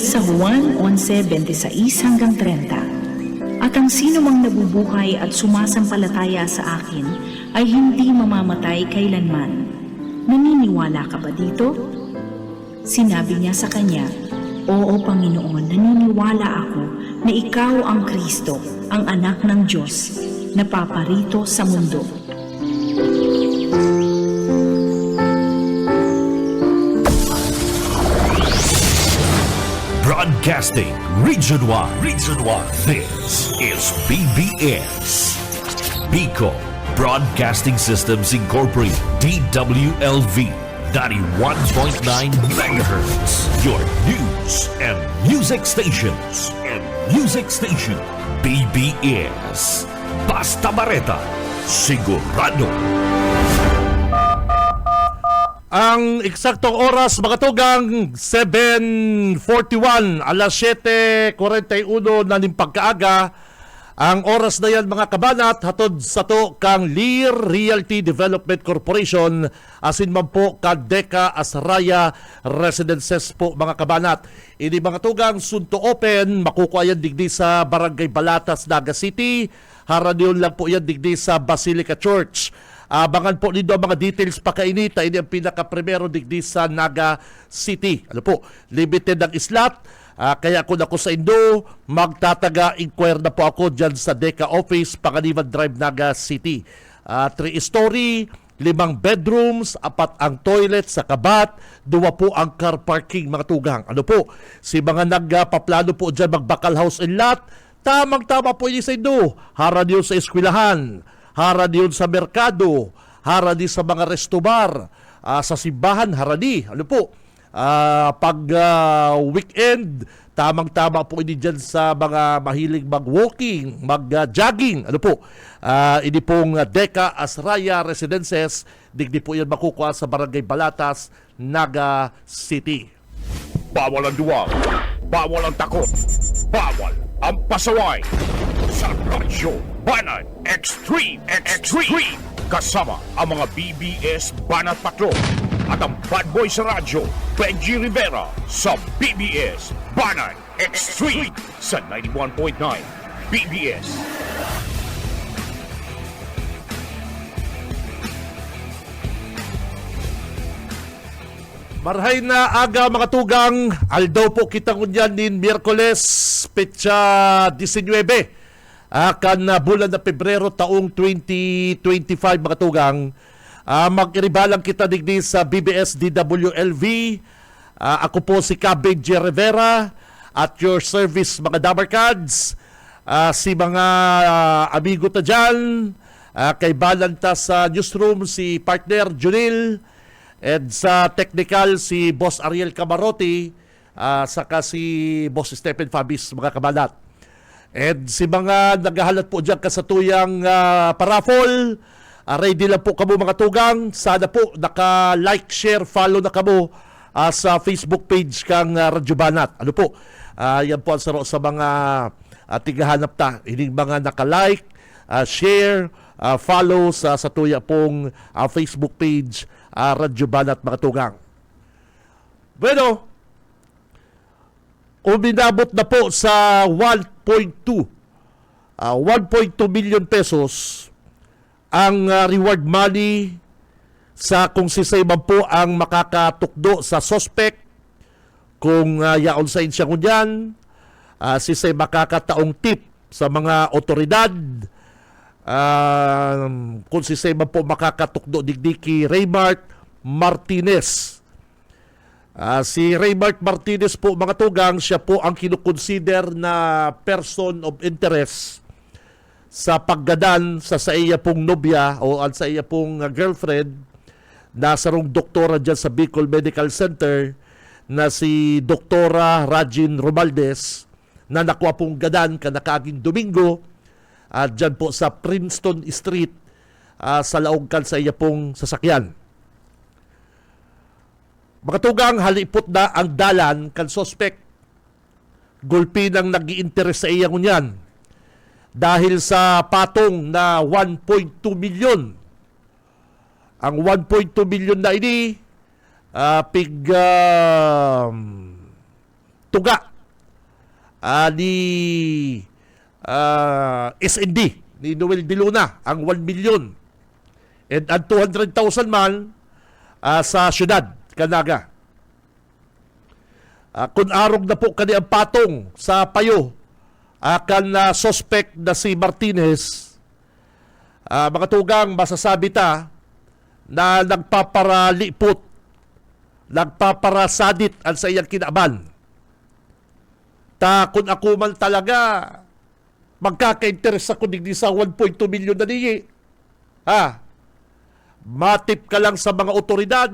mula sa Juan 11:26-30. At ang sino mang nabubuhay at sumasampalataya sa akin ay hindi mamamatay kailanman. Naniniwala ka ba dito? Sinabi niya sa kanya, "Oo, Panginoon, naniniwala ako na ikaw ang Kristo, ang anak ng Diyos, na paparito sa mundo." Broadcasting Region 1. This is BBS. Bicol Broadcasting Systems Incorporated. DWLV 91.9 MHz. Your news and music stations. BBS. Basta Bareta. Sigurado. Ang eksaktong oras, mga tugang, 7:41, alas 7:41 na ning pagkaaga. Ang oras na yan, mga kabanat, hatod sa to kang Lear Realty Development Corporation, asin man po ka Deka Asraya Residences po, mga kabanat. Ini mga tugang, sunto open, makukuha yan digdi sa Barangay Balatas, Naga City. Haraniyon lang po yan digdi sa Basilica Church. Abangan po nito ang mga details pa kainita. Ini ang pinaka-primero digdi sa Naga City. Ano po, limited ang islat. Kaya kung ako sa Indo, magtataga-inquire na po ako dyan sa Deka Office, Panganiban Drive, Naga City. 3-story, 5 bedrooms, 4 ang toilet sa kabat, 2 po ang car parking, mga tugang. Ano po, si mga nagpaplano po dyan magbakal house and lot, tamang-tama po ini sa Indo. Harad yun sa eskwelahan, harad yun sa merkado, harad yun sa mga restobar, sa simbahan, haradi. Ano po, pag weekend, tamang-tama po ini dyan sa mga mahilig mag-walking, mag-jogging. Ano po, ini pong Deka Asraya Residences, digdi po yan makukuha sa Barangay Balatas, Naga City. Bawal ang duwag, bawal ang takot, bawal ang pasaway. Sa Radyo Banat Extreme. Kasama ang mga BBS Banat Patrol at ang bad boy sa radyo, Benji Rivera, sa BBS Banat Extreme sa 91.9 BBS. Marhay na aga, mga tugang, aldaw po kita kunyan din Miyerkules, petsa 19. Kan bulan na Pebrero taong 2025, mga tugang. Mag-iribalang kita digdi sa BBS DWLV. Ako po si Benji Rivera at your service, mga Dabarkads. Si mga amigo ta dyan, kay balanta sa newsroom si partner Junil, and sa technical si Boss Ariel Camarote, saka si Boss Stephen Fabis, mga kabalat. And si mga naghahalat po dyan kasatuyang paraffol, ready lang po kamo, mga tugang. Sana po naka-like, share, follow na kamo sa Facebook page kang Radyo Banat. Ano po, yan po ang saro sa mga tigahanap ta. Hindi mga naka-like, share, follow sa tuya pong Facebook page Radyo Banat, mga tugang. Bueno, uminabot na po sa 1.2 million pesos ang reward money sa kung sisay man po ang makakatukdo sa suspect, kung yaon sa insya kunyan, sisay makakataong tip sa mga otoridad, kung sisay man po makakatukdo digdiki Raymart Martinez. Si Raymart Martinez po, mga tugang, siya po ang kinukonsider na person of interest sa paggadan sa iya pong nobya o sa iya pong girlfriend na sarong doktora dyan sa Bicol Medical Center na si Doktora Rajin Romaldes, na nakuha pong gadan kanakaging Domingo dyan po sa Princeton Street sa laongkan sa iya pong sasakyan. Mga tugang, halipot na ang dalan kan suspect. Gulpi nang nag-i-interest sa iya ngunyan dahil sa patong na 1.2 million. Ang 1.2 million na ini tuga ni SND, ni Noel De Luna, ang 1 million. And ang 200,000 man sa syudad, Canaga. Kung arog na po kani ang patong sa payo, akan na suspect na si Martinez, mga tugang masasabi ta na nagpaparalipot, nagpaparasadit ang sa iyang kinaban. Ta kung ako man talaga magkaka-interest ako digdi sa 1.2 million na niyi. Matip ka lang sa mga otoridad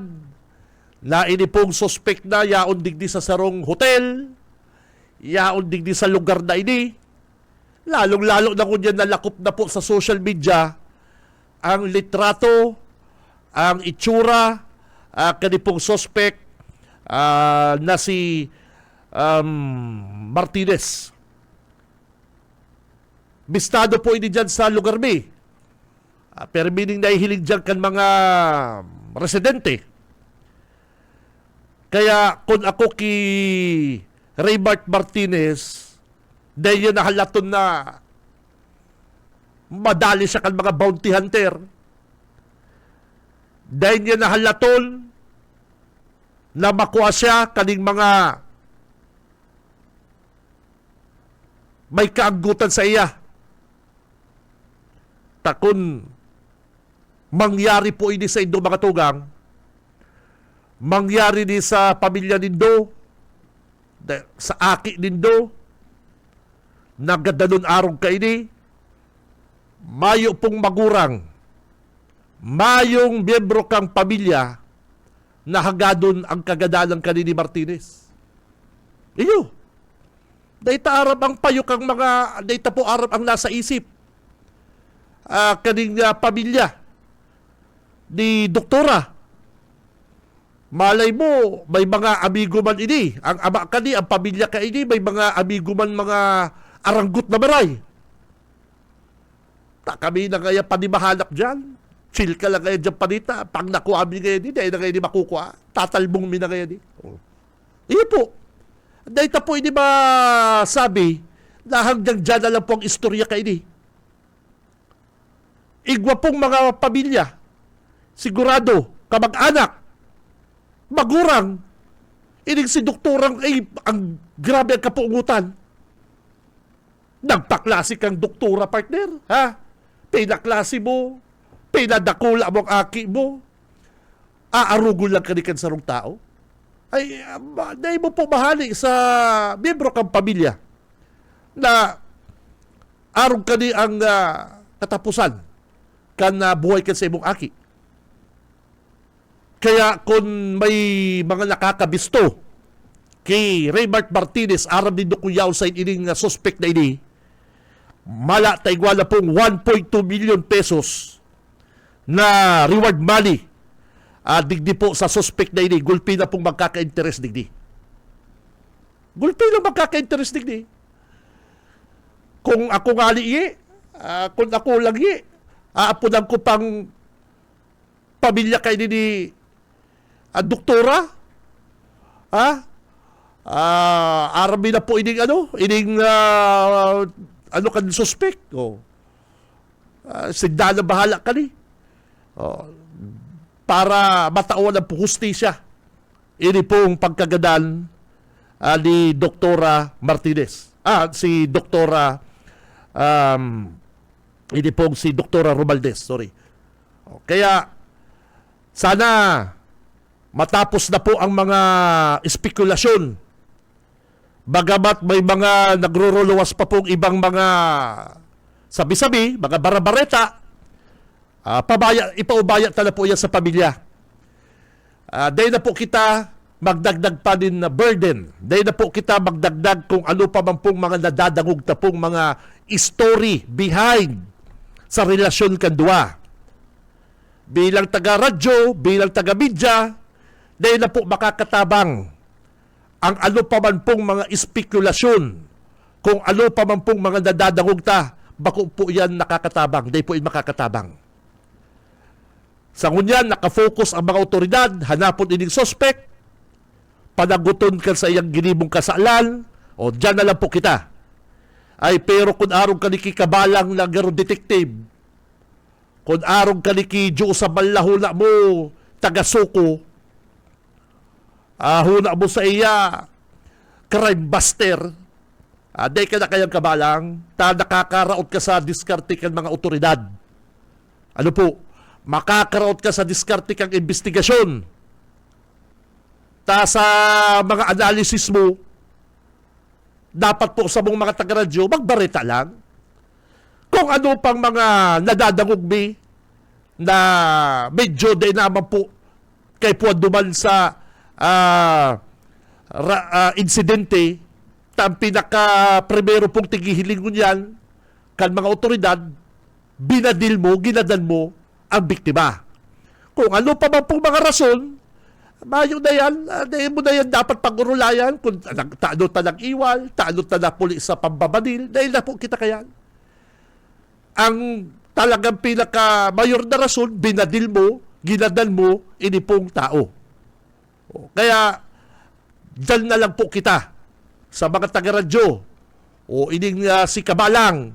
na ini pong suspect na yaon digdi sa sarong hotel, yaon digdi sa lugar na ini. Lalong-lalo na kung yan nalakop na po sa social media ang litrato, ang itsura, kanipong suspect na si Martinez. Bistado po ini dyan sa lugar mi. Pero meaning nahihilig dyan kan mga residente. Kaya kung ako ki Raymart Martinez, dahil yun nahalaton na madali siya kan mga bounty hunter. Dahil yun nahalaton na makuha siya kaning mga may kaagutan sa iya. Takon mangyari po ini sa Indo mga tugang, mangyari ni sa pamilya nindo, sa aki nindo, nagadalon arong ka ini, mayo pong magurang, mayong miyembro kang pamilya na hagadon ang kagadalang kanini Martinez. Iyo. Dayta arab ang payo kang mga, dayta po arab ang nasa isip. Kaning pamilya ni doktora. Malay mo, may mga amigo man ini. Ang ama kani, ang pamilya ka ini, may mga amigo man mga aranggut na maray. Kami na kaya panimahanap dyan. Chill ka lang kaya dyan panita. Pag nakuha mi kaya di, dahil na kaya di makukuha. Tatalbong mi na kaya di. Iyo po. Dahil po hindi ba sabi na hanggang dyan na lang po ang istorya ka ini. Igwa pong mga pamilya, sigurado, kamag-anak, magurang, ining si doktorang, ang grabe ang kapungutan. Nagpaklase kang doktora, partner, ha? Pinaklase mo, pinadakula mo ang aki mo, aarugol lang kanikan sa rong tao. Ay, dahil mo po mahali sa miyembro kang pamilya na arong kani ang katapusan kan buhay ka sa imong aki. Kaya kung may mga nakakabisto kay Raymart Martinez, arab din kuyaw sa ining suspect na ini, mala taigwala pong 1.2 million pesos na reward money digdi po sa suspect na ini. Gulpi na pong magkaka-interest digdi. Gulpi na magkaka-interest digdi. Kung ako nga liye, kung ako lang liye, aapunan ko pang pamilya kay ni doktora. Arabi na po ining kan suspect. Sigda na bahala ka ni. Para matawan ang hustisya. Ini pong pagkagadan ni Doktora Martinez. Si Doktora hindi pong si Doktora Romualdez, sorry. Kaya, sana matapos na po ang mga espekulasyon. Bagamat may mga nagruruluwas pa pong ibang mga sabi-sabi, mga barabareta, ipaubaya tala po yan sa pamilya. Dahil na po kita magdagdag pa din na burden. Dahil na po kita magdagdag kung ano pa man pong mga nadadangog na pong mga story behind sa relasyon kandua. Bilang taga-radyo, bilang taga-media, dahil na po makakatabang ang ano pa man pong mga espekulasyon, kung ano pa man pong mga nadadangog ta, bako po yan nakakatabang, dahil po yan makakatabang. Sa ngunyan, nakafocus ang mga otoridad, hanapon ining suspect, panaguton ka sa iyang ginibong kasalan, O, dyan na lang po kita. Ay, pero kung arong ka ni kikabalang na garo detective, kung arong ka ni ki Diyo sa balahula mo, taga-suko, huna mo sa iya, crime buster, day ka na kayang kabalang, nakakaraot ka sa diskarte kang mga otoridad. Ano po? Makakaraot ka sa diskarte kang investigasyon. Sa mga analysis mo, dapat po sa mga taga-radyo, magbarita lang. Kung ano pang mga nadadangugbi na medyo din naman po kay puwan duman sa insidente, ang pinaka-primero pong tigihiling mo niyan, kan mga otoridad, binadil mo, ginadan mo ang biktima. Kung ano pa man pong mga rason, mayo na yan, mo na yan dapat pag-urulayan kung taano talang iwal, taano talang pulis sa pambabadil, dahil na po kita kayan. Ang talagang pinaka-mayor na rason, binadil mo, ginadan mo, ini pong tao. Kaya, dyan na lang po kita sa mga taga-radyo o ining si Kabalang.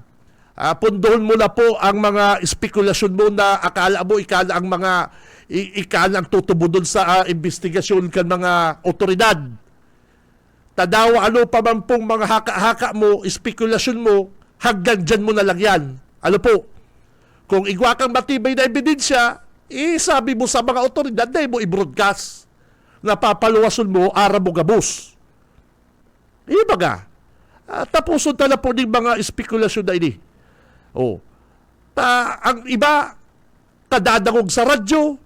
Pundoon mo na po ang mga spekulasyon mo na akala mo ikala ang mga ikalang tutubo doon sa investigasyon kan mga otoridad. Tadawa ano pa man pong mga haka-haka mo, spekulasyon mo, hanggang dyan mo na lang yan. Ano po? Kung igwa kang matibay na ebidensya, sabi mo sa mga otoridad na mo i-broadcast. Napapaluwason mo, ara mo gabos. Ibaga, tapuson tala po ng mga spekulasyon na ini. Ang iba, kadadangog sa radyo,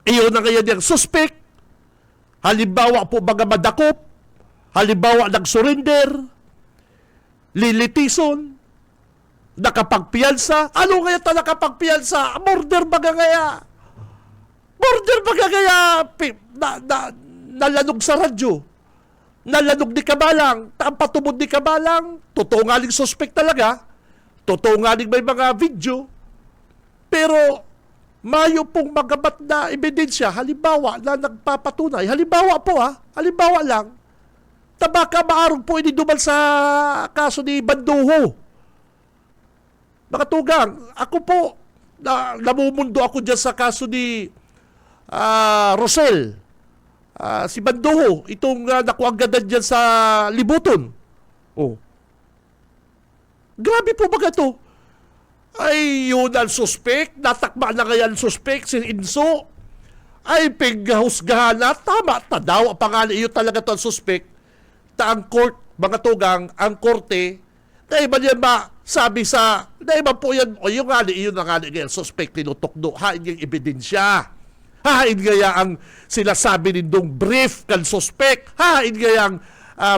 iyon na kaya niyang suspect, halimbawa po baga madakop, halimbawa nag-surrender, lilitison, nakapagpiyansa. Ano kaya ta nakapagpiyansa? Murder baga kaya? Murder baga kaya? Nalanog sa radyo. Nalanog ni Kabalang. Ang patubod ni Kabalang. Totoo nga ning suspect talaga. Totoo nga ning may mga video. Pero mayo pong magabat na ebidensya. Halimbawa na nagpapatunay. Halimbawa po halimbawa lang. Tabaka maarong po iniduman sa kaso ni Banduho. Mga tugang, ako po, namumundo ako dyan sa kaso ni Rosel. Si Banduho, itong nakuagadan dyan sa Libuton. Grabe po ba ito? Ay, yun ang suspect. Natakma na kaya ang suspect, si Inso. Ay, pighusgahan na. Tama, tadaw. Pangalan, iyo talaga ito ang suspect. Ang court, mga tugang, ang korte, na iba niya sabi sa, na iba po yan, o yung nga, iyon na nga, suspect, tinutokdo, hain yung ebidensya. Hain gaya ang sila sabi nindong brief kan suspect. Hain gaya ang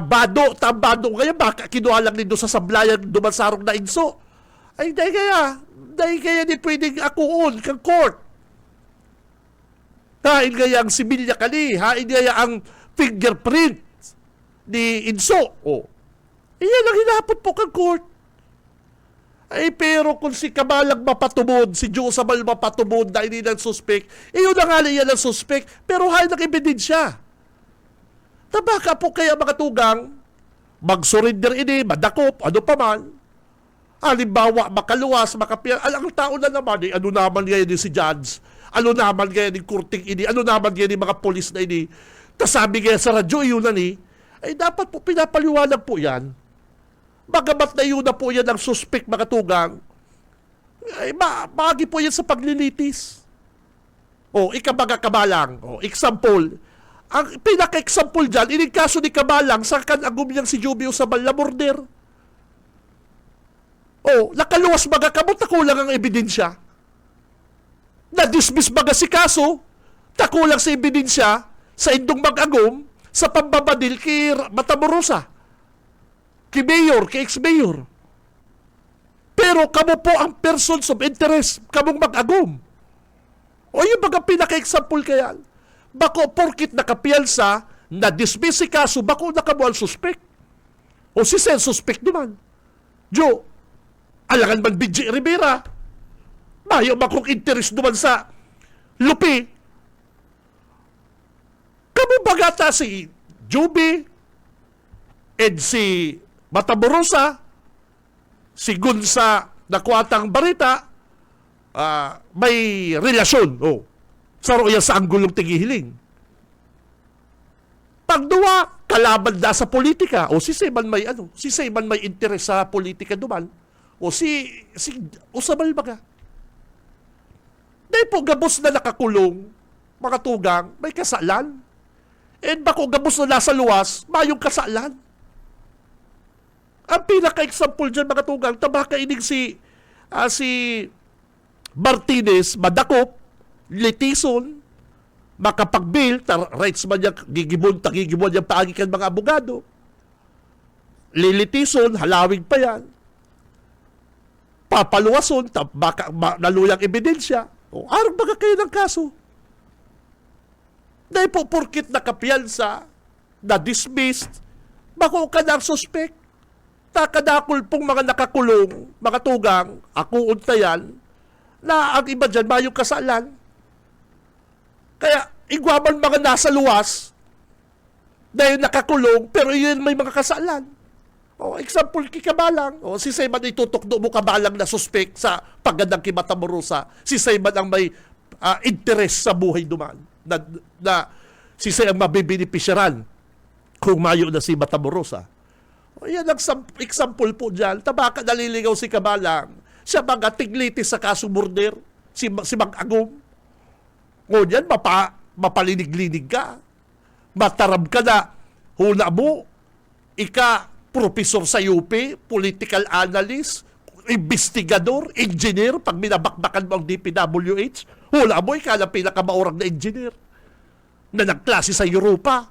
bado, tambado kaya baka kinuha lang nindo sa sablayan dumansarong na Inso. Ay, dahil kaya di pwedeng akuon kang court. Hain gaya ang sibilya kani, hain gaya ang fingerprint ni Inso. Iyan ang hinapot po kang court. Ay, pero kung si Kabalang mapatubod, si Josabal mapatubod na hindi ng suspect, iyon na nga yan ang suspect, pero hay ng ebidensya. Tabaka po kaya mga tugang, mag-surrender ini, madakop, ano pa man. Halimbawa, makaluwas, makapiyan. Ang tao na naman, ano naman ngayon ni si Judge, ano naman ngayon ni Kurting ini, ano naman ngayon ni mga polis na ini. Tasabi ngayon sa radyo, iyon na ni, ay dapat po pinapaliwanag po yan. Bagamat na yun na po yan ang suspect mga tugang, ay bahagi po yan sa paglilitis. Ikabaga Kabalang. Example. Ang pinaka-example dyan, ining kaso ni Kabalang, sa kanagum niyang si Jubio sa Balamorder. Nakaluwas baga kamot, nakulang ang ebidensya. Na-dismiss baga si kaso, nakulang sa ebidensya, sa indong mag-agum, sa pambabadil kay Matamoros, kay Mayor, kay ex-Mayor. Pero kamo po ang persons of interest, kamong mag-agum. Yung baga pinaka-example kaya, bako porkit nakapiyansa, na-dismiss si kaso, bako nakamo ang suspect. Si Sen suspect naman. Jo, alangan man BJ Rivera, mayo makong interest naman sa Lupi. Kamo bagata si Juby, and si Matamoros, si Gunsa Nakuatang Barita, may relasyon. Saro yan sa anggulong tigihiling. Pagduwa, kalaban na sa politika. Si Seyman may si Seyman may interes sa politika duman. Si Usabal baga. Dahil po gabos na nakakulong, mga tugang, may kasalan. And bako gabos na nasa luwas, mayong kasalan. Ang pinaka-example dyan, mga tugang, tabaka inig si Martinez, madakop, litison, makapag-bail, rights man niya, gigibon niya paagikan mga abogado. Lilitison, halawig pa yan. Papaluwason, baka naluyang ebidensya. Arang baga kayo ng kaso. Dahil po, porkit nakapiyansa, na-dismissed, bako ka ng suspect. Takadakol pong mga nakakulong, mga tugang, ako untayan, na ang iba dyan, mayong kasalan. Kaya, igwaman mga nasa luwas, dahil nakakulong, pero yun may mga kasalan. Example, kikabalang. Si Seyman itutukdo mo kabalang na suspect sa pagandang kay Matamoros. Si Seyman ang may interest sa buhay duman. Na si Seyman ang mabibinipisyaran kung mayo na si Matamoros. Yan ang example po dyan. Tabaka naliligaw si Kabalang. Siya mga tiglitis sa kasong murder. Si Mag-Agum. Ngunyan, mapalinig-linig ka. Mataram ka na. Huna mo, professor sa UP, political analyst, investigador, engineer, pag minabakbakan mo ang DPWH, hula mo, ikaw ang pinakamaurang na engineer na nagklase sa Europa.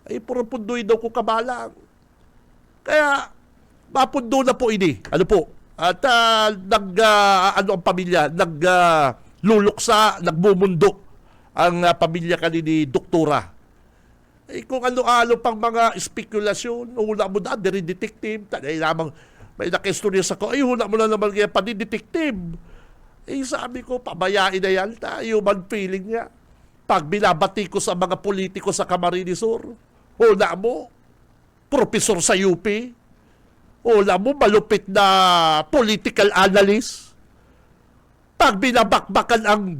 Ay, puro pundoy daw ko Kabalang. Kaya, mapundo na po ini. Ano po? At ang pamilya, nagluluksa, nagbumundok ang pamilya kanini Doktora. Kung ano-ano pang mga spekulasyon, hula mo na, diri detective, may nakistorya sa ko, hula mo na naman kaya pani-detective. Sabi ko, pabayain na yan, human feeling niya. Pag binabati ko sa mga politiko sa Camarines Sur, hula mo, professor sa UP, hula mo, malupit na political analyst. Pag binabakbakan ang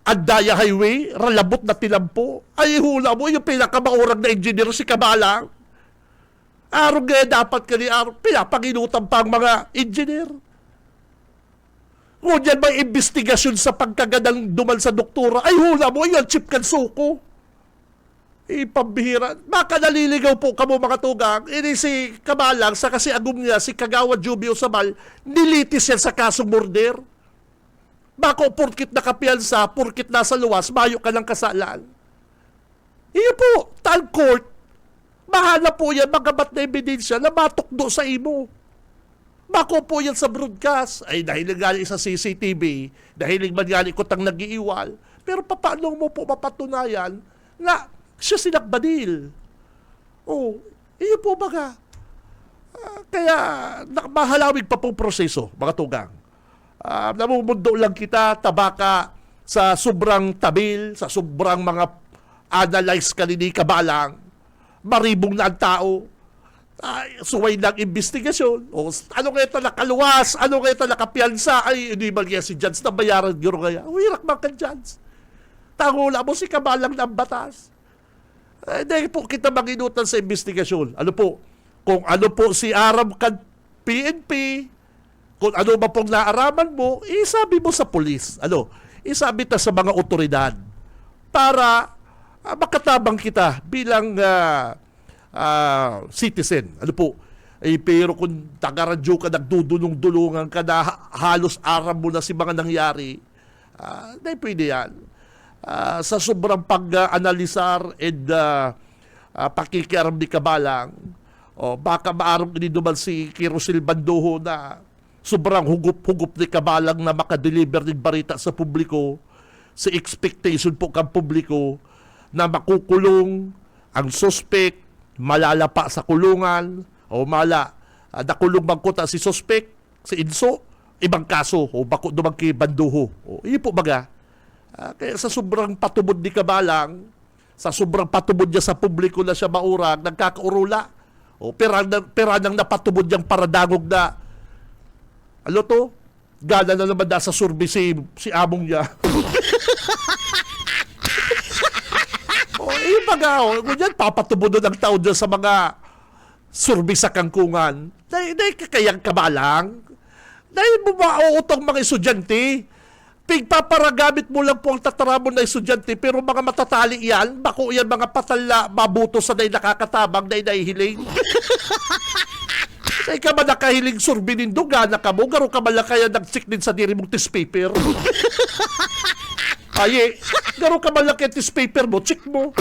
Andaya Highway, ralabot na tinampo, ay hula mo, yung pinakamaurang na engineer si Kabalang. Araw nga dapat ka ni araw, pinapanginutan pa ang mga engineer. Ngunyan may investigasyon sa pagkagadang duman sa doktora, ay hula mo, yung Chief Kansuko. Pambihira. Baka naliligaw po kamo mga tugang. Ini si Kabalang, sa kasi agum niya, si Kagawa Jubio Sabal, nilitis yan sa kasong murder. Bako, porkit nakapiyansa, porkit nasa luwas, mayo ka ng kasalan. Iyo po, tal court, mahala po yan, magabat na ebidensya na matukdo sa imo. Bako po yan sa broadcast. Ay, dahil nagali sa CCTV, dahil nagali ko tang nag-iiwal. Pero paano mo po mapatunayan na siya sinakbadil? Iyo po baga. Kaya, mahalawig pa pong proseso, mga tugang. Namumundo lang kita, tabaka, sa sobrang tabil, sa sobrang mga analyze kanini Kabalang, maribong na ang tao, suway ng investigasyon, ano kaya ito nakaluwas, ano kaya ito nakapiyansa, ay hindi ba kaya si Jans na bayaran giro kaya, wirak man ka Jans. Tangula mo si Kabalang ng batas. Dahil po kita maginutan sa investigasyon. Ano po? Kung ano po si Aram kan PNP, kung ano ba pong naaraman mo, isabi mo sa polis. Isabi ta sa mga otoridad para makatabang kita bilang citizen. Pero kung tagaradyo ka, nagdudulong-dulungan ka na halos aram mo na si mga nangyari, dahil pwede yan. Sa sobrang pag-analisar and pakikiaram ni Kabalang, baka maarong ininuman si Kirosel Bandoho na sobrang hugup-hugup ni Kabalang na makadeliver ng barita sa publiko, sa expectation po kang publiko na makukulong ang suspect, malalapa sa kulungan, nakulong bangkota si suspect, si Inso, ibang kaso, bako dumang kay Bandoho. Iyo po baga. Kaya sa sobrang patubod ni Kabalang, Sa sobrang patubod niya sa publiko na siya maurag, nagkakaurula. O pera nang napatubod niyang paradangog na. Ano to? Gana na naman nasa survey si among niya. Baga, ganyan, papatubod ng tao dyan sa mga survey sa kangkungan. Dahil kakayang kabalang. Dahil mauutong mga estudyante. Pigpaparagamit mo lang po ang tataramon na estudyante, pero mga matatali yan, bako yan mga patala, mabuto sa day nakakatabang, day nahihiling. Say ka ba nakahiling survey nindo, gana ka mo, garo ka ba lang kaya nag-check din sa diri mong test paper? Ay, garo ka ba lang kaya test paper mo, check mo.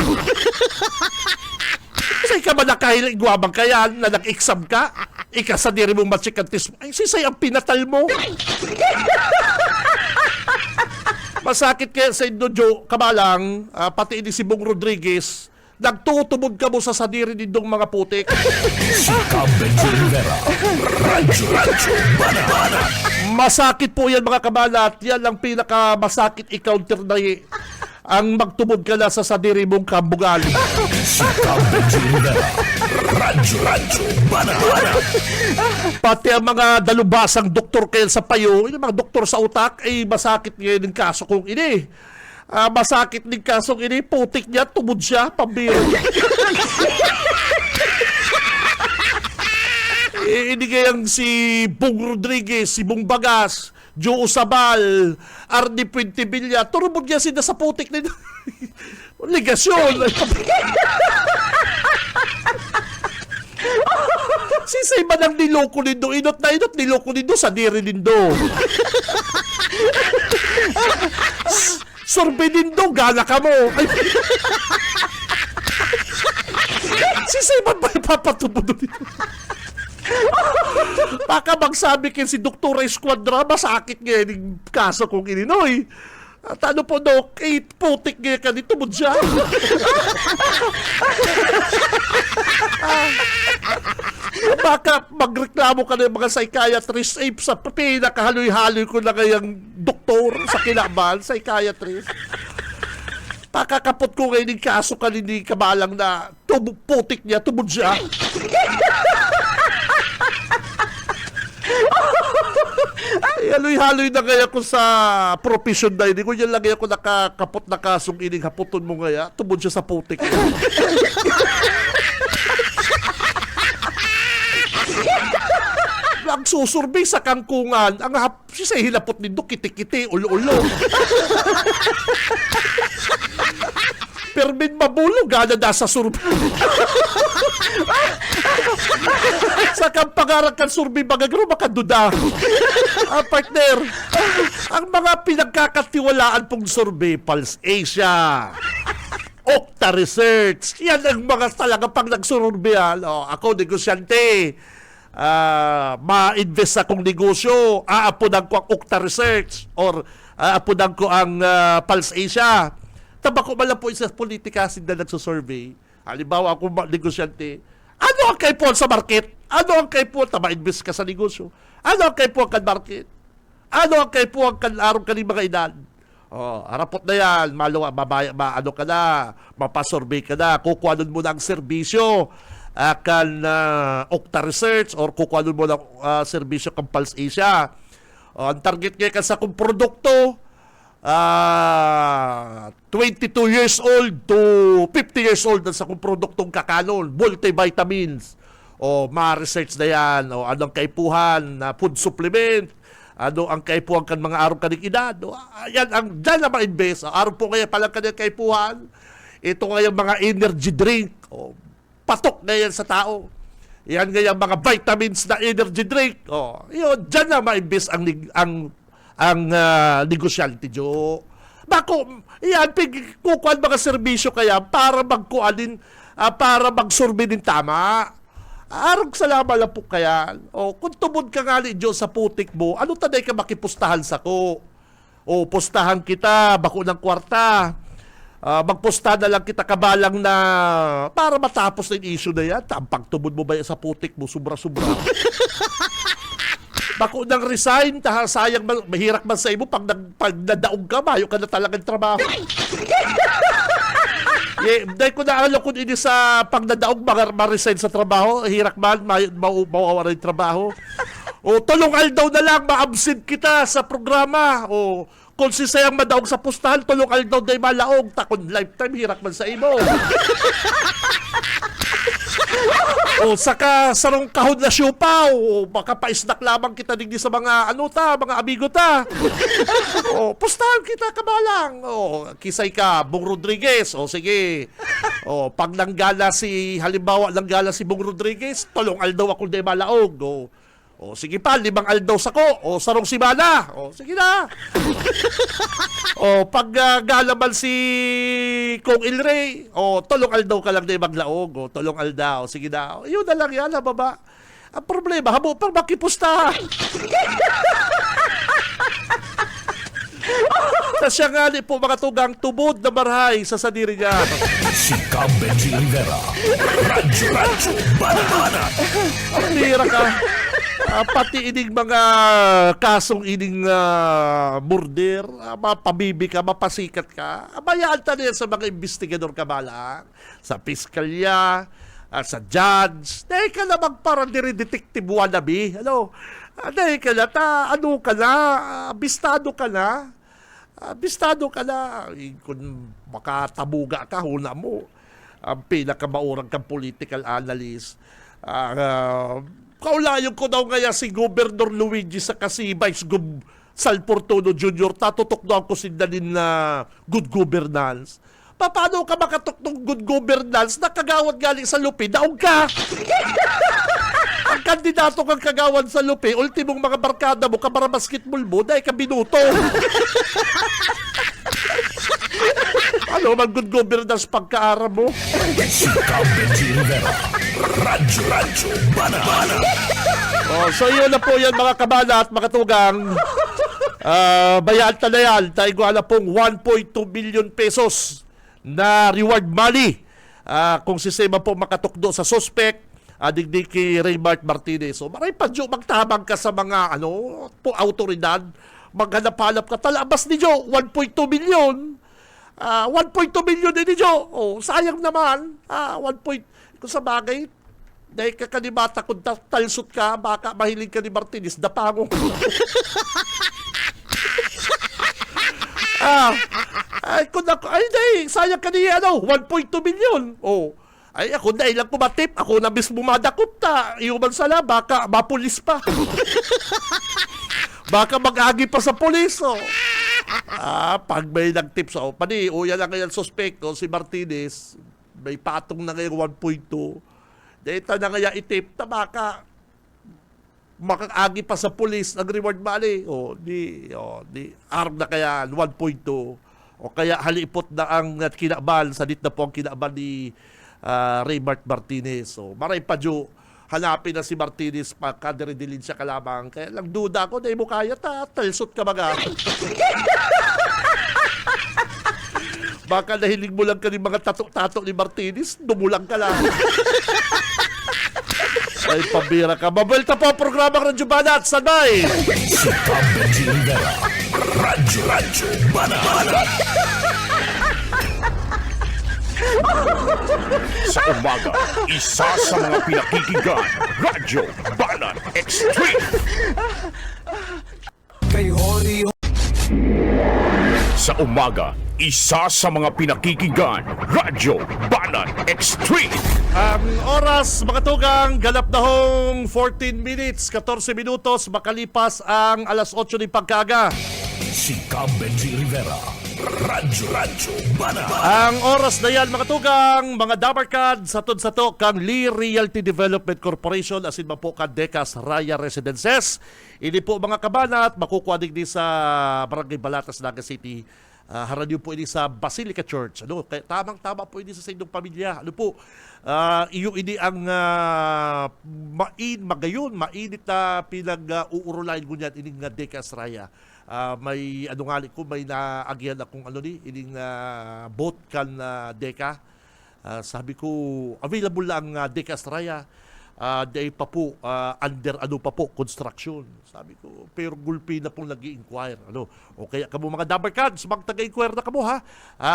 Say ka ba nakahiling guwabang kaya na nag-exam ka? Ika sa diri mong ma-check ang test mo. Ay, sisay ang pinatal mo. Masakit kaya sa Indojo, kabalang, pati ini si Bong Rodriguez, nagtutubod ka mo sa sadiri nindong mga putik. Si Benjo Rivera, Radyo Banana. Masakit po yan mga kabalat. Yan ang pinakamasakit i-counter na ang magtubod ka na sa sadiri mong kambugal. Si Benjo Rivera, Radyo Banana. Pati ang mga dalubasang doktor kayo sa payo, yung mga doktor sa utak, ay masakit ngayon ng kaso kong ini. Masakit ng kasong ini, putik niya, tubod siya, pambiro. Ini kayang si Bong Rodriguez, si Bong Bagas, Joe Sabal, Arnie Puentevilla, turubog niya sila sa putik nito. Ligasyon. Sisay ba nang niloko nindo? Inot na inot, niloko nindo sa diri nindo. Sorbe nindo, gana ka mo. Sisay ba ipapatubod dito? Baka magsabi kin si Dr. Esquadra, masakit ngayon yung kaso kong ininoy. At ano po, Dok, putik ngayon ka dito mo dyan. Baka magreklamo ka ng mga psychiatrist sa pinakahaloy-haloy ko na ngayang doktor sa kinaban, psychiatrist. Pakakapot ko ngayon yung kaso ka hindi kabalang na putik niya, tubod siya. Ay, haloy-haloy na kaya ko sa profession na hindi ko yan lang ako nakakapot na kasong ining haputon mo ngaya, tubod siya sa putik. Ang susurvey sa kangkungan, ang siya hilapot nindo, kiti-kiti, ulo-ulo. Permin mabulog, gana na sa survey. Sa kampangarang kan survey, magagro, makaduda. Partner, ang mga pinagkakatiwalaan pong survey, Pulse Asia, Okta Research, yan ang mga talaga pang nagsurvey. Ako, negosyante, ma-invest akong negosyo, aapunan ko ang Okta Research or aapunan ko ang Pulse Asia. Tabako man lang po isa politika na nagsusurvey. Halimbawa ako negosyante, ano ang kaipuan sa market? Ano ang kaipuan? Ma-invest ka sa negosyo. Ano ang kaipuan kan market? Ano ang kaipuan kan araw ka ni mga edad? Harapot na yan, ano ka na, mapasurvey ka na, kukuhanon mo na ang serbisyo kan Okta Research or kukuhanon mo na serbisyo kan Pulse Asia. Ang target ngayon ka sa kung produkto, 22 years old to 50 years old sa kung produktong kakanon, multivitamins, ma-research na yan, anong kaipuhan na food supplement, ano ang kaipuhan kan mga araw kaning edad, yan ang dyan na ma-invest. Araw po kaya palang kanyang kaipuhan, ito ngayong mga energy drink, patok na yan sa tao. Yan ngayong mga vitamins na energy drink, yun, dyan na ma-invest ang negosyante, Jo. Bako, yan, kukuhan mga serbisyo kaya para magkuhanin, para mag-survey din tama. Arog salamat lang po kaya. Kung tubod ka nga ni Jo sa putik mo, ano taday ka makipustahan sa ko? Pustahan kita, bako ng kwarta. Magpusta na lang kita kabalang na para matapos na yung issue na yan. Ang pagtubod mo ba yan sa putik mo, sobra-sobra. Bako nang resign, sayang, mahirap man sa imo, pag nadaog ka, mayo ka na talagang trabaho. Dahil ko na alam kung ini sa pagdadaog ma-resign sa trabaho, hirak man, mawawala yung trabaho. O, tulungal daw na lang, ma-absent kita sa programa. O, kung si sayang madaog sa pustahan, tulungal daw na malaog. Takon lifetime, hirak man sa imo. O, saka sarong kahon na siupaw. O, baka pa-snack lamang kita digdi sa mga mga amigo ta. O, pustahan kita kabalang. O, kisay ka, Bong Rodriguez. O, sige. O, pag halimbawa nanggala si Bong Rodriguez, tulong aldaw ako na malaog. O, sige pa, 5 aldaw sako. O, sarong simana. O, sige na. O, pag galaman si Kong Ilray, o, tulong aldaw ka lang na maglaog. O, tulong aldaw. Sige na. O, yun na lang yan, baba. Ang problema, habo pang makipusta. Tasya nga ni po mga tugang tubod na marhay sa sadiri niya. Si Cam Benji Rivera. Radyo Banat. Ang tira ka. Pati ining mga kasong ining murder, mapabibi ka, mapasikat ka, bayaan ta niya sa mga investigador ka balang, sa piskalya, sa judge. Dahil ka na magparang detective wannabe. Dahil ka na, bistado ka na. Bistado ka na. Kung makatabuga ka, huna mo. Ang pinakamaurang kang political analyst. Kaulayon ko daw ngaya si Governor Luigi sa Vice Gov Salportuno Jr. Tatutok daw ako sindanin na good governance. Paano ka makatok ng good governance na kagawad galing sa lupi? Daog ka! Ang kandidato kang kagawad sa lupi, ultimong mga barkada mo, kabara basketball mo, dahil ka binuto. Ano man good governance pagkaara mo? Si Cam Benji Rivera. Radyo Banat. So yun na po yan mga kabana at mga tugang. Bayaan ta na yan. Tayo na pong 1.2 billion pesos na reward money. Kung si Sema po makatukdo sa suspect, digdig kay Raymart Martinez. So maray pa dyo, magtabang ka sa mga autoridad. Maghanap-hanap ka. Talabas ni Jo, 1.2 billion. 1.2 billion din ni Jo. Sayang naman. Kung sa bagay, dahil ka kanibata kung talsot ka, baka mahilig ka ni Martinez, dapango. Sayang ka niya, 1.2 billion. Ako dahil lang pumatip, ako na mismo madakot ta. Iuman sala, baka mapulis pa. Baka mag-agi pa sa pulis, pag may nag-tips, yan lang ngayon suspect, si Martinez, may patong na ngayon 1.2. Dahil na nga itip, baka makakagi pa sa pulis ang reward money. Di arm na kaya 1.2. O kaya halipot na ang kinabal, sadit na po ang kinabal ni Raymart Martinez. So, maray pa dyo, hanapin na si Martinez, pagkadiridilin siya kalamang. Kaya lang duda ko, dahil mo kaya talsot ka baga. Baka nahilig mo lang ka ng mga tato-tato ni Martinez, dumulang ka lang. Ay, pabira ka. Mabuelta po ang programang Radyo Banat. Sanay! Si Cam Benji Rivera. Radyo Banat. Sa umaga, isa sa mga pinakikigan, Radyo Banat Extreme. Sa umaga, isa sa mga pinakikigan, Radyo Banat Extreme. Ang oras, mga tugang, ganap na hong 14 minutes, 14 minutos, makalipas ang alas 8 ng pagkaga. Si Cam Benji Rivera. Radyo Banat. Ang oras na yan, mga tugang, mga dabarkad, satod-sato kang Lee Realty Development Corporation, asin man po ka Decas Raya Residences. Ini po mga kabanat, makukuha din sa Barangay Balatas, Naga City. Haranyo po ini sa Basilica Church. Tamang-tama po ini sa inyong pamilya. Iyo ini ang mainit na pinag-uurulayan ko niyan, ining Decas Raya. May may naagyan akong ining boat kan Deca. Sabi ko, available lang Decas Raya. day pa po, under ano pa po, construction. Sabi ko, pero gulpi na pong nag-i-inquire. O kaya kamo mga Dabarkads, magtaga-inquire na kamo ha.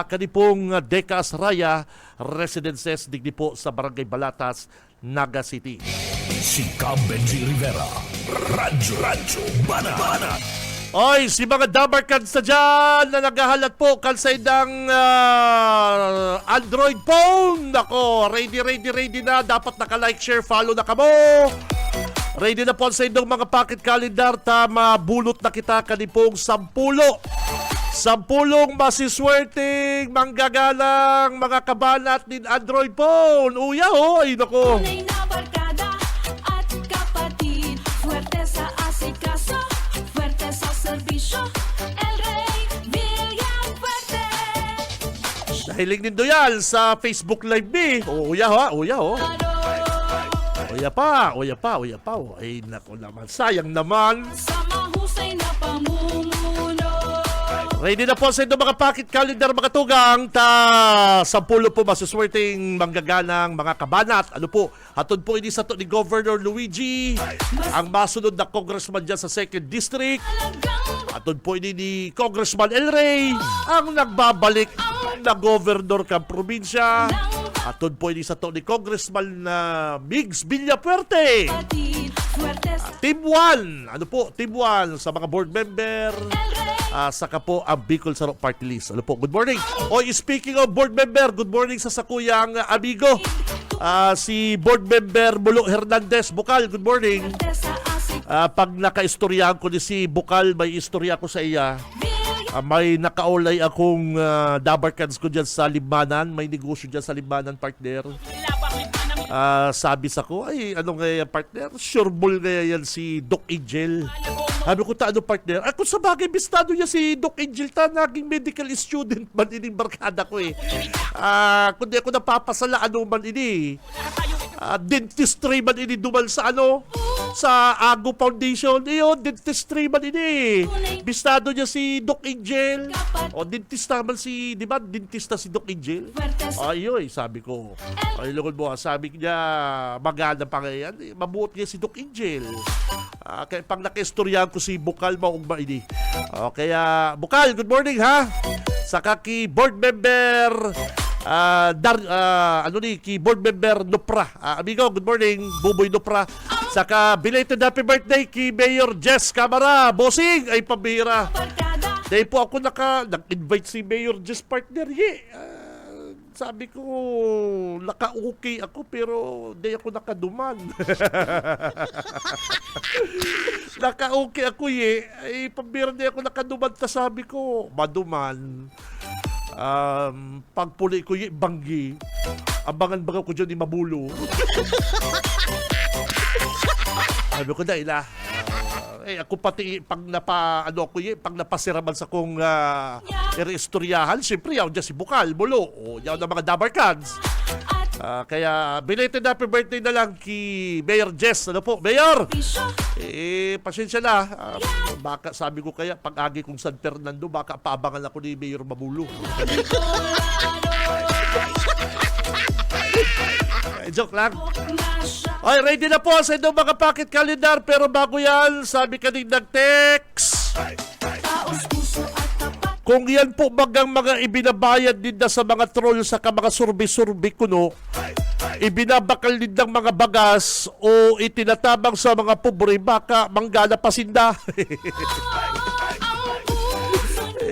Kani pong Decas Raya Residences, digdi po sa Barangay Balatas, Naga City. Si Cam Benji Rivera. Radyo Banat. Oy, si mga Dabarkads na dyan na naghahalat po kalsaydang Android phone. Nako, ready na. Dapat naka-like, share, follow na kamo. Ready na po sa inyong mga pocket calendar. Tama, bulot na kita kanipong 10. 10 masiswerteng, manggagalang mga kabanat din Android phone. Uya ho, ay nako. Tunay na barkada at kapatid. Fuerte sa asikaso, fuerte sa serbisyo. El Rey Villafuerte. Nahiling nindo yan sa Facebook Live ni. Uya ho. Uya pa. Ay nako naman, sayang naman. Sa mahusay na pamumuno. Ready na po sa inyong mga pocket calendar mga tugang. 10 po masuswerteng manggaganang mga kabanat. Ano po, hatod po ini sa to ni Governor Luigi, ang masunod na congressman dyan sa 2nd District. Hatod po ini ni Congressman El Rey, ang nagbabalik na governor ng probinsya. Hatod po ini sa to ni Congressman Migs Villafuerte. Kapatid, fuerte sa Team 1, ano po, Team 1 sa mga board member. El Rey. Saka po ang Bicol Sarok Party List. Ano po, good morning. Speaking of board member, good morning sa sakuyang amigo. Si board member Mulo Hernandez Bukal, good morning. Fuerte sa asikaso. Pag nakaistoryahan ko ni si Bukal, may istorya ko sa iya. May nakaulay akong Dabarkads ko dyan sa Limanan. May negosyo dyan sa Limanan, partner. Sabi sa ko, ay ano nga partner? Sure ball nga yan si Doc Angel. Sabi ko, ano partner? Kung sa bagay, bistado niya si Doc Angel, naging medical student man ining barkada ko eh. Kundi ako napapasala, ano man ini. Dentistry man ini dumal sa sa Ago Foundation. Dentistry man ini. Bistado niya si Doc Angel. Dentista man si, di ba? Dentista si Doc Angel. Fuerte sa Ayoy, sabi ko. Ay, lungod mo, sabi niya, maganda pa ngayon. Mabuot niya si Doc Angel. Kaya pang nakistoryahan ko si Bukal maugma ini. Kaya, Bukal, good morning ha. Saka ki board member, ki board member Nopra. Amigo, good morning, Buboy Nopra. Saka belated happy birthday ki Mayor Jess Camara. Bossing, ay pambira. barkada. Dahil po ako nag-invite si Mayor Jess partner. Sabi ko, naka-okay ako pero di ako nakaduman. Naka-okay ako ay pambira di ako nakaduman. Ta sabi ko, maduman. Pagpuli ko banggi. Abangan ko dyan ni Mabulo. Sabi ko dahil ako pati pag napasiraman sa kong istoryahan, siyempre yaw dyan si Bukal, Mulo, yaw na mga Dabarkads. Kaya belated happy birthday na lang ki Mayor Jess. Ano po, Mayor? Pasensya na. Baka sabi ko kaya pag-agi kong San Fernando, baka paabangan ako ni Mayor Mabulo. Joke lang. Ay, ready na po sa inyong mga pocket calendar. Pero bago yan, sabi ka din nag-text. Taos puso at tapat. Kung yan po bagang mga ibinabayad din na sa mga troll sa mga surbi-surbi kuno, ibinabakal din ng mga bagas o itinatabang sa mga pobre, baka manggana pasinda.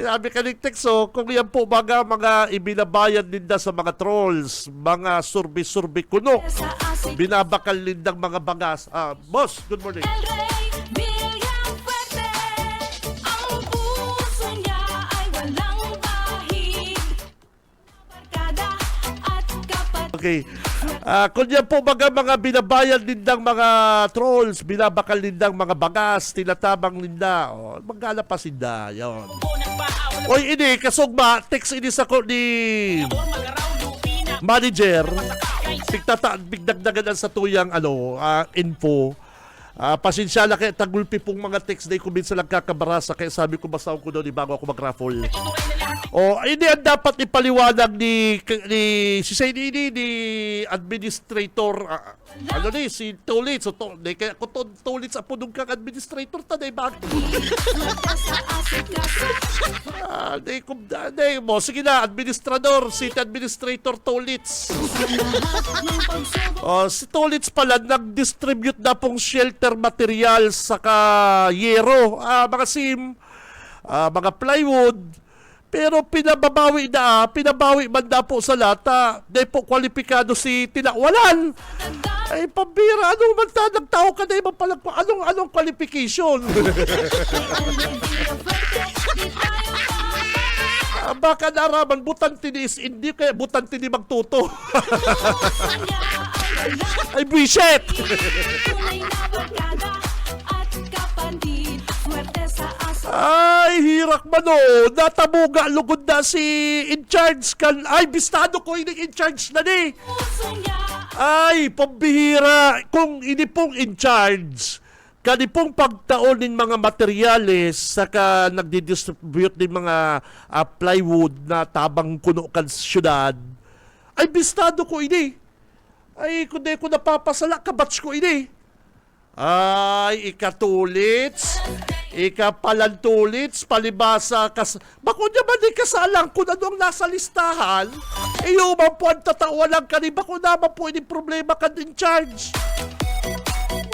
Sabi ka ng text, kung yan po mga ibinabayad din na sa mga trolls, mga surbi-surbi kuno, Sa asikaso. binabakal din ng mga bagas. Boss, good morning. El Rey Villafuerte. Ang puso niya ay walang bahid. Barkada at kapatid. Okay. Kung yan po mga binabayad din ng mga trolls, binabakal din ng mga bagas, tinatabang linda, manggana pasinda, yun. Oy, ini, kasugba, text ini sa ko ni manager, bigdagdagan sa tuyang info. Pasensya na kaya tagulpi pong mga text day ko minsan nagkakabarasa kaya sabi ko basaw ko daw bago ako mag-raffle. Hindi ang dapat ipaliwanag ni si Saydini ni administrator si Tulits kaya ko Tulits apo nung kang administrator ta day bag. Mo sige na administrador city administrator Tulits. Si Tulits pala nag-distribute na pong shelter materials saka yero, mga sim, mga plywood. Pero pinabawi man na po sa lata. Dahil po kwalipikado si Tinawalan. Ay, pambira, anong man nagtao ka na iba palang, anong qualification? Baka naraman, butantini is hindi, kaya butantini magtuto. Ay, buisit! Tunay na barkada at kapatid, swerte sa aso. Ay, hirak man natabuga, lugod na si in charge kan. Ay, bistado ko in charge na ni. Puso niya Ay, pambihira. Kung ini pong in charge, kani pong pagtaon ng mga materyales, saka nagdi-distribute ng mga plywood na tabang kuno kan syudad, ay, bistado ko ini. Ay, kundi ko napapasala, kabats ko ini. Ay, ikatulits, ikapalantulits, palibasa, bako niya ba di kasalang kung ano ang nasa listahan? Yung po ang tatawalan ka ni, bako naman po ini problema ka din charge.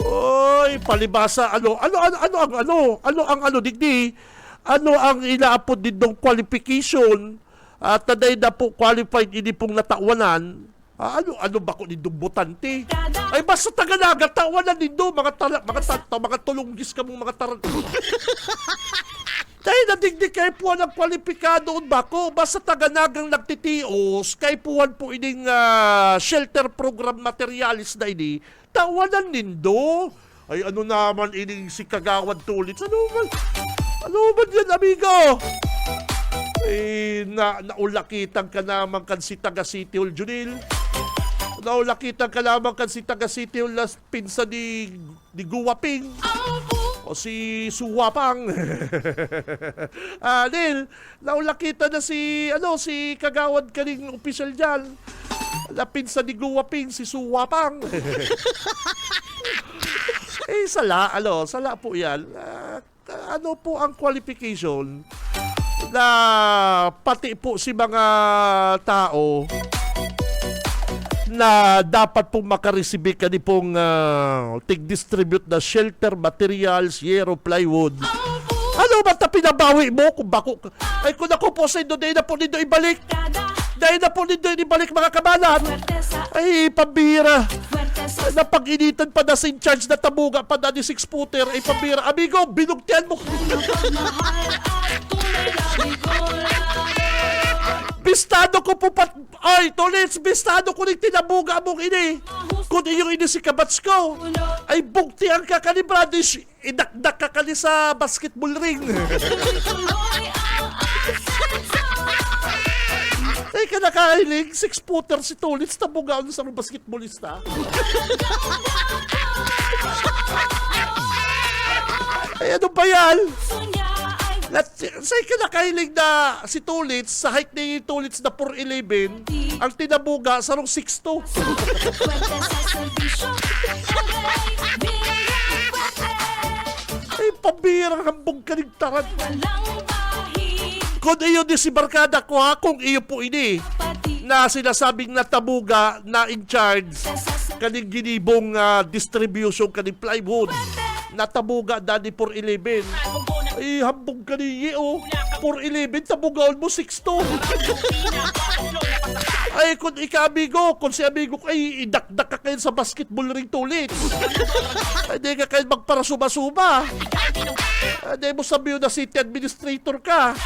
Oy, palibasa, ano ang digdi? Ano ang inaapod din ng qualification? At taday na po qualified ini pong natawanan. Ano ba ko nindong botante? Ay, basta taga-naga, tawanan nindo, mga tulunggis ka mong mga taran. Dahil nadigdig kay puwan ang kwalipikado ba ko, basta taga-nagang nagtitios, kay puwan po ining shelter program materialis na ini, tawanan nindo. Ay, ano naman ining si Kagawad Tulits? Ano man yan, amigo? Eh, naulakitan ka naman kan si taga City Hall, Junil. Naulakitan ka naman kan si taga City Hall, last pinsa ni Guwaping. O si Suwapang. Nil, naulakitan na si Kagawad kaning official dyan. Lapinsa ni Guwaping, si Suwapang. Sala po yan. Ano po ang qualification na pati po si mga tao na dapat pong makareceive ka ni pong tig-distribute na shelter materials, yero, plywood. Ano ba pinabawi mo kung bako? Ay, kung ako po sa dahil na po nindo ibalik. Dahil na po nindo ibalik, mga kabalan. Ay, pambira. Napag-initan pa na sa in charge na tabuga pa na ni 6-footer. Ay, pambira. Amigo, binugtian mo. Bistado ko po ay, Tulits, bistado ko rin tinabuga mong ini. Kung yung ini si kabats ko, ay bugtihan ka ka ni Bradish, idakdak ka ka ni sa basketball ring. Ay, ka nakahiling, 6-footer si Tulits, tabuga sa basketballista. Ay, ano ba yan? Sa'y kinakailing na si Tulits, sa height ni Tulits na 4'11", ang tinabuga sa 6'2". Ay, pambirang hambog kaligtaran. Kung iyo di si Barkada ko ha, kung iyo po ini, na sinasabing natabuga na in charge, kaning ginibong distribution kaning plywood, natabuga dani 4'11". Ay, hambog ka niyo, 4'11", tabugaon mo 6'2". Ay, kung ika-amigo, kung si amigo ko, ay, idakdak ka kayo sa basketball ring, Tulits. Ay, di ka kayo magparasuma-suma. Ay, di mo sabihin na city administrator ka.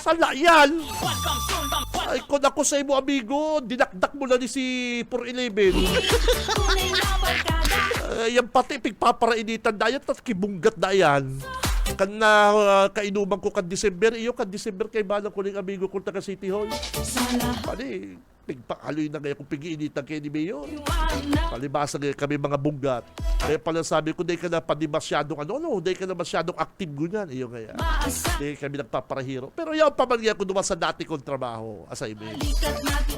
Sala yan. Ay, kung ako sa imo, amigo, dinakdak mo na ni si 4'11". Yan pati, pigpaparainitan na yan, at kibunggat na yan. kan na kainuman ko kan December, iyo kan December kay balang ko ning amigo ko taga City Hall. Sa lahat Pali, pigpakaloy na ngayon kung pigiinitan kayo ni Mayor. iwanan. Palibasa ngayon kami mga bunggat. Kaya pala sabi ko, di ka na pa di masyadong di ka na masyadong active ganyan. Iyo kaya. Maasa, Di kami nagpaparahiro. Pero yaw pamangya ko naman sa dati kong trabaho as I may. likat natin.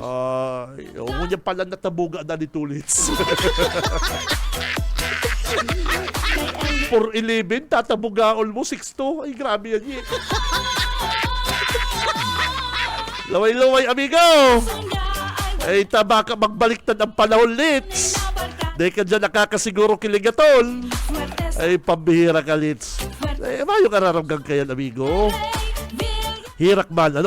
Yung ngunyan pala natabuga na ni Tulits. For 11, tatabugaon mo, 6-2. Ay, grabe yan eh. Laway-laway, amigo! Sunya Ay, ay taba ka magbaliktad ang panahon, Lits. nabarkada. Di ka dyan nakakasiguro kiligatol. Swerte sa Ay, pambihira ka, Lits. Ay, mayo ka raramgang kaya, amigo. Bill Hirak man,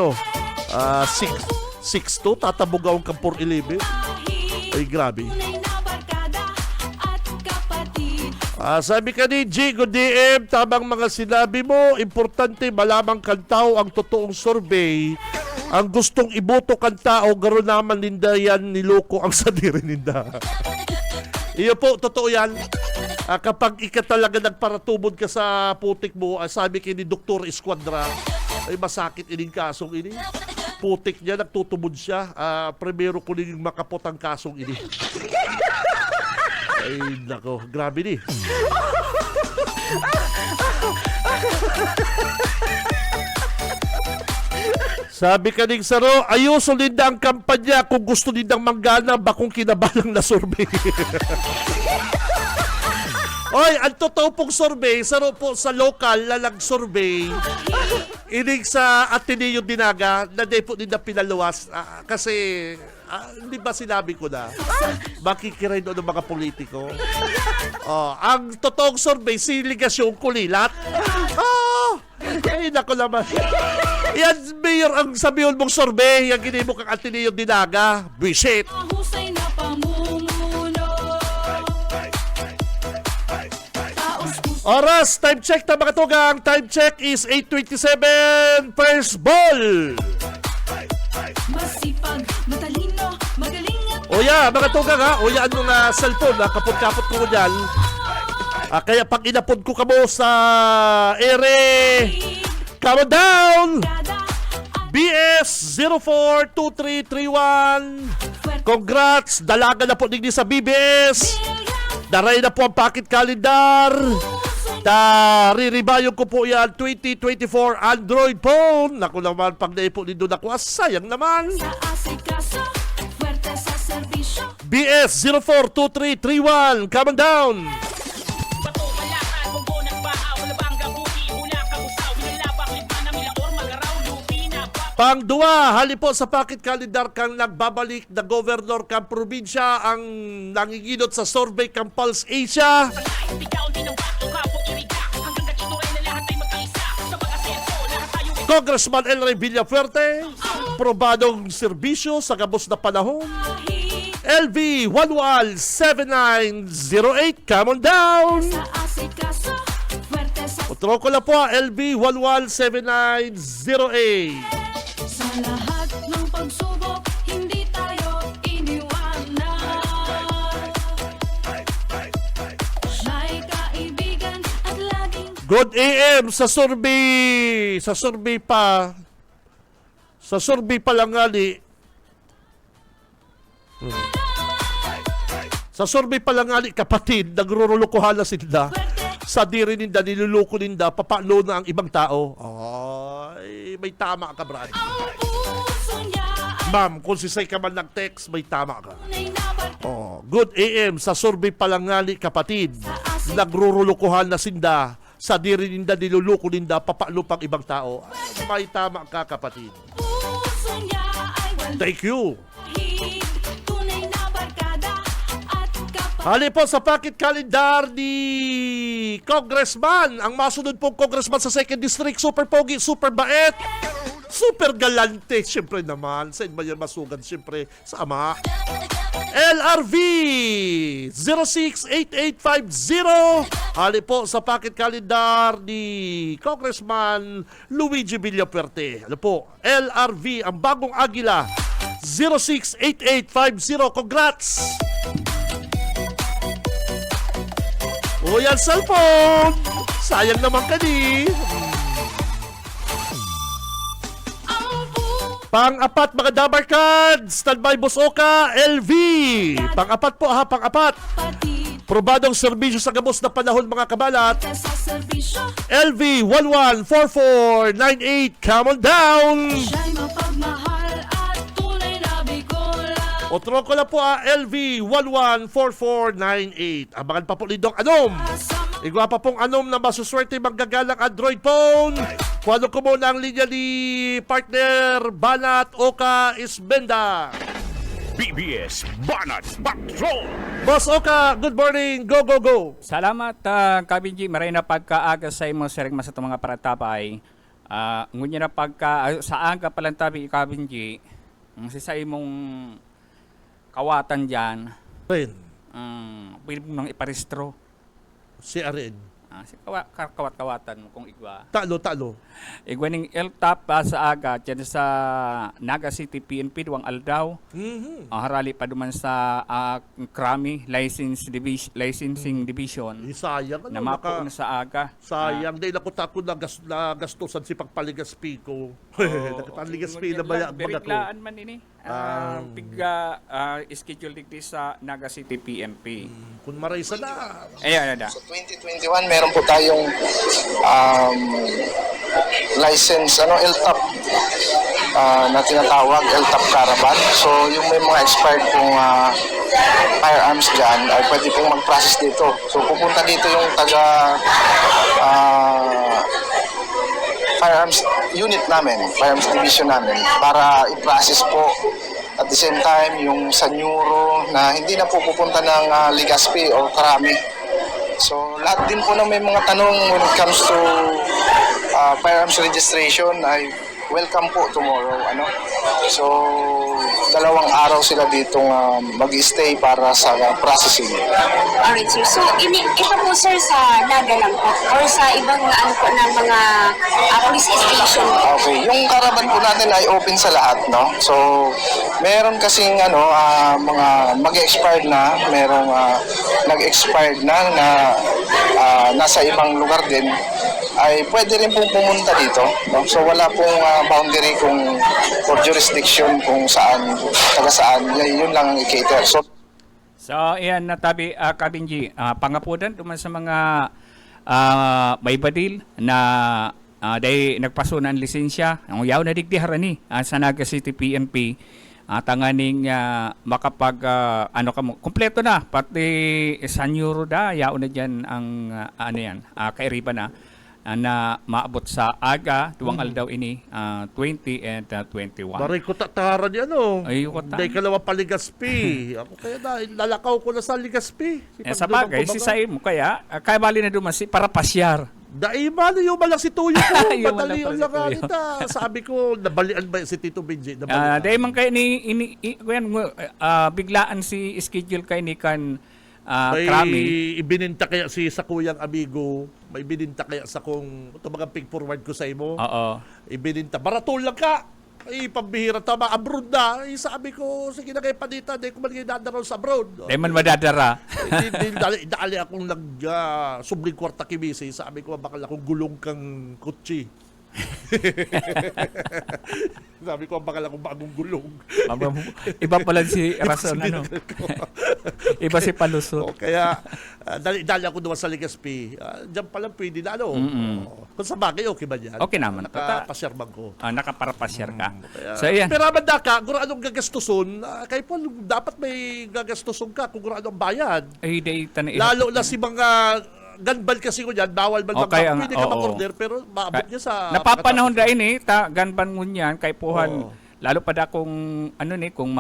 6-2, tatabugaon ka for 11. Kahit Ay, grabe. tunay na barkada at kapatid. Sabi ka ni G, good DM, tamang mga sinabi mo, importante malamang kan tao ang totoong survey. Ang gustong iboto kan tao, garo naman ninda yan, niloko ang sadiri ninda. Iyo po, totoo yan. Kapag ika talaga nagparatubod ka sa putik mo, sabi kay ni Dr. Esquadra, ay masakit ining kasong ini. Putik niya, nagtutubod siya. Primero ko ning makapot ang kasong ini. Ay, nako, grabe ni. Sabi ka ning Saro, ayuso ninda ang kampanya kung gusto nindang manggana, bakong kinabalang na survey. Oy, ang totoo pong survey, Saro po sa local na nag-survey, inig sa Ateneo Dinaga, na di po nila pinaluwas. Kasi, hindi ba sinabi ko na, makikiray doon ng mga politiko. Ang totoong survey, siligasyon kulilat. Ay, nako naman. Yan, Mayor, ang sabihin mong survey, yung ginimo kang Ateneo Dinaga, buisit. Mahusay na pamumuno. Taos puso Oras, time check na mga tugang. Time check is 8:27, first ball. masipag, matalino, magaling at O ya, mga tugang ha. O ya, ano na cellphone ha. Kapot-kapot ko dyan. Kaya pag inapod ko kamo sa ere, come down. kada BS 042331. Congrats, dalaga na po digdi sa BBS. Daray na po ang packet calendar. Riribayon ko po yan 2024 Android phone. Naku naman, pag naipo din doon ako, sayang naman. sa asikaso, fuerte sa serbisyo. BS 042331, come down. Bato, malakad, munggo, nagbaaw, labangga, buki, bula, kabusaw, binalabak, lipan na milaor, magaraw, lupi, nabak. Pangduwa, hali po sa packet calendar kang nagbabalik na governor kang probinsya ang nanginginot sa survey kang Pulse Asia. Ikaw din ang bato, kapong iriga, hanggang katuturay na lahat ay magkaisa. Sa pag-asenso, lahat tayo ay Congressman El Rey Villafuerte, probadong serbisyo sa gabos na panahon. LV 117908, come on down. Sa asikaso, fuerte sa Utro ko na po, LV 117908. Sa lahat ng pagsubok, hindi tayo iniwanan. Siya'y kaibigan at laging Good AM sa survey. Sa survey pa lang ngali. Sa survey pa lang ngali, kapatid, nagrurulukuhan na sila. Sa diri ninda, niluluko ninda, papalo na ang ibang tao. Ay, may tama ka, Brad. ang puso niya ay Ma'am, kung sisay ka man nag-text, may tama ka. tunay na barkada. Good AM, sa survey pa lang ngali, kapatid, nagrurulukuhan na sinda. Sa diri ninda, niluluko ninda, papalo pang ibang tao. Ay, may tama ka, kapatid. Puso niya ay Thank you. walhid, tunay na barkada at kapatid. Hali po sa packet calendar ni Congressman. Ang masunod pong Congressman sa 2nd District, super pogi, super bait, super galante. Siyempre naman, saan ba yan masugan? Siyempre sa ama. LRV 068850. Hali po sa packet calendar ni Congressman Luigi Villafuerte. Ano po? LRV, ang bagong agila. 068850. Congrats! Uy, ang cellphone! Sayang naman kani. Pang-apat mga Dabar Cards, standby Boss Oka, LV. Pang-apat po ha, pang-apat. Kapatid, Probadong serbisyo sa gabos na panahon mga kabalat. sa serbisyo, LV 114498, come on down! siya'y mapagmahal at tunay na bikola. Otro ko na po LV 114498. Abangan pa po nitong anom. Igwa pa pong anom na masuswerte manggagalang Android phone. Kuwano ko muna ang linya ni partner Banat Oka Isbenda. BBS Banat Patrol. Boss Oka, good morning. Go, go, go. Salamat, Kabinji. Maray na pagkaaga sa imo sering mas itong mga paratapay. Ngunya na pagka sa aga palang tabi, Kabinji, ang sa imong kawatan dyan, Rin, pwede mo nang iparestro. si Arin. Si kawat-kawatan mo kung igwa. Talo. Igwa ning LTAP sa aga dyan sa Naga City PNP, Duwang Aldaw. Harali pa duman sa Krami Licensing Division. Sayang. Na mapo na sa aga. Sayang. Dahil ako tako na gastusan si pagpaligaspi ko. Pagpaligaspi na baya ako. Beriklaan man ini. Schedule digdi sa Naga City PNP. Kung maraysa na. Ayan, ada. 2021 meron po tayong license LTAP na tinatawag LTAP Caravan. So yung may mga expired pong firearms dyan ay pwede pong mag-process dito. So pupunta dito yung taga firearms unit namin, firearms division namin para i-process po. At the same time, yung sa Neuro na hindi na po pupunta ng Legazpi o Krami. So, lahat din po na may mga tanong when it comes to firearms registration ay welcome po tomorrow. So, 2 araw sila ditong mag-stay para sa processing. Alright, sir. So, ito po, sir, sa Naga lang po? Or sa ibang po ng mga police station? Okay, yung caravan po natin ay open sa lahat, no? So, meron kasing mga mag-expired na, merong nag-expired na nasa ibang lugar din, ay pwede rin pong pumunta dito, no? So, wala pong boundary or jurisdiction kung saan, taga saan, yun lang ang i-cater. So, ayan na tabi, Kabinji. Pangapudan duman sa mga may badil na dahil nagpasunan lisensya, ang yaw na digdi harani sa Naga City PNP, tanganing makapag kompleto na pati sa Neuro da yaw na diyan ang kairiba na maabot sa aga Duwang Aldaw ini 20 and 21. Baray ko tataran yan Ay, ko ta. Hindi kalawa paligaspi. Ako kaya lalakaw ko na sa Ligaspi. Sa bagay, si Saim mo kaya bali na duman si para pasyar. Daimano yung malang si Tuyo ko. Yung Madali malang yung pala si Tuyo. lakanita. Sabi ko, nabalian ba si Tito Benji? Dahil man kayo biglaan si schedule kay ni kan May Krami. ibininta kaya si sa kuyang amigo. May ibininta kaya sa kung ito mga pig forward ko sa imo. Oo. Ibininta. Baratol lang ka. Ay, pambihira. Tama, abroad na. Ay, sabi ko, sige na kayo panita. Dahil ko man kayo dadaraw sa abroad. Dahil man madadara. Dali akong subling kwarta kimisi. Sabi ko, bakal akong gulong kang kutsi. Sabi ko, bakal akong bagong gulong. Iba pala si Rason, Iba si Palusot. Kaya, dali ako doon sa Legazpi. Diyan palang pwede na, kung sa bagay, okay ba yan? Okay naman. Nakapasyarman ko. Nakaparapasyar ka. Kaya, So, ayan. pero abanda ka, kung anong gagastuson, kayo po, dapat may gagastuson ka kung anong bayad. Ay, Lalo na si mga ganbal kasi ko yan, bawal man Okay, pwede ka mag-order, pero maabot niya sa... Napapanahon da ini, ganban mo niyan, kay puhan, lalo pa da kung, kung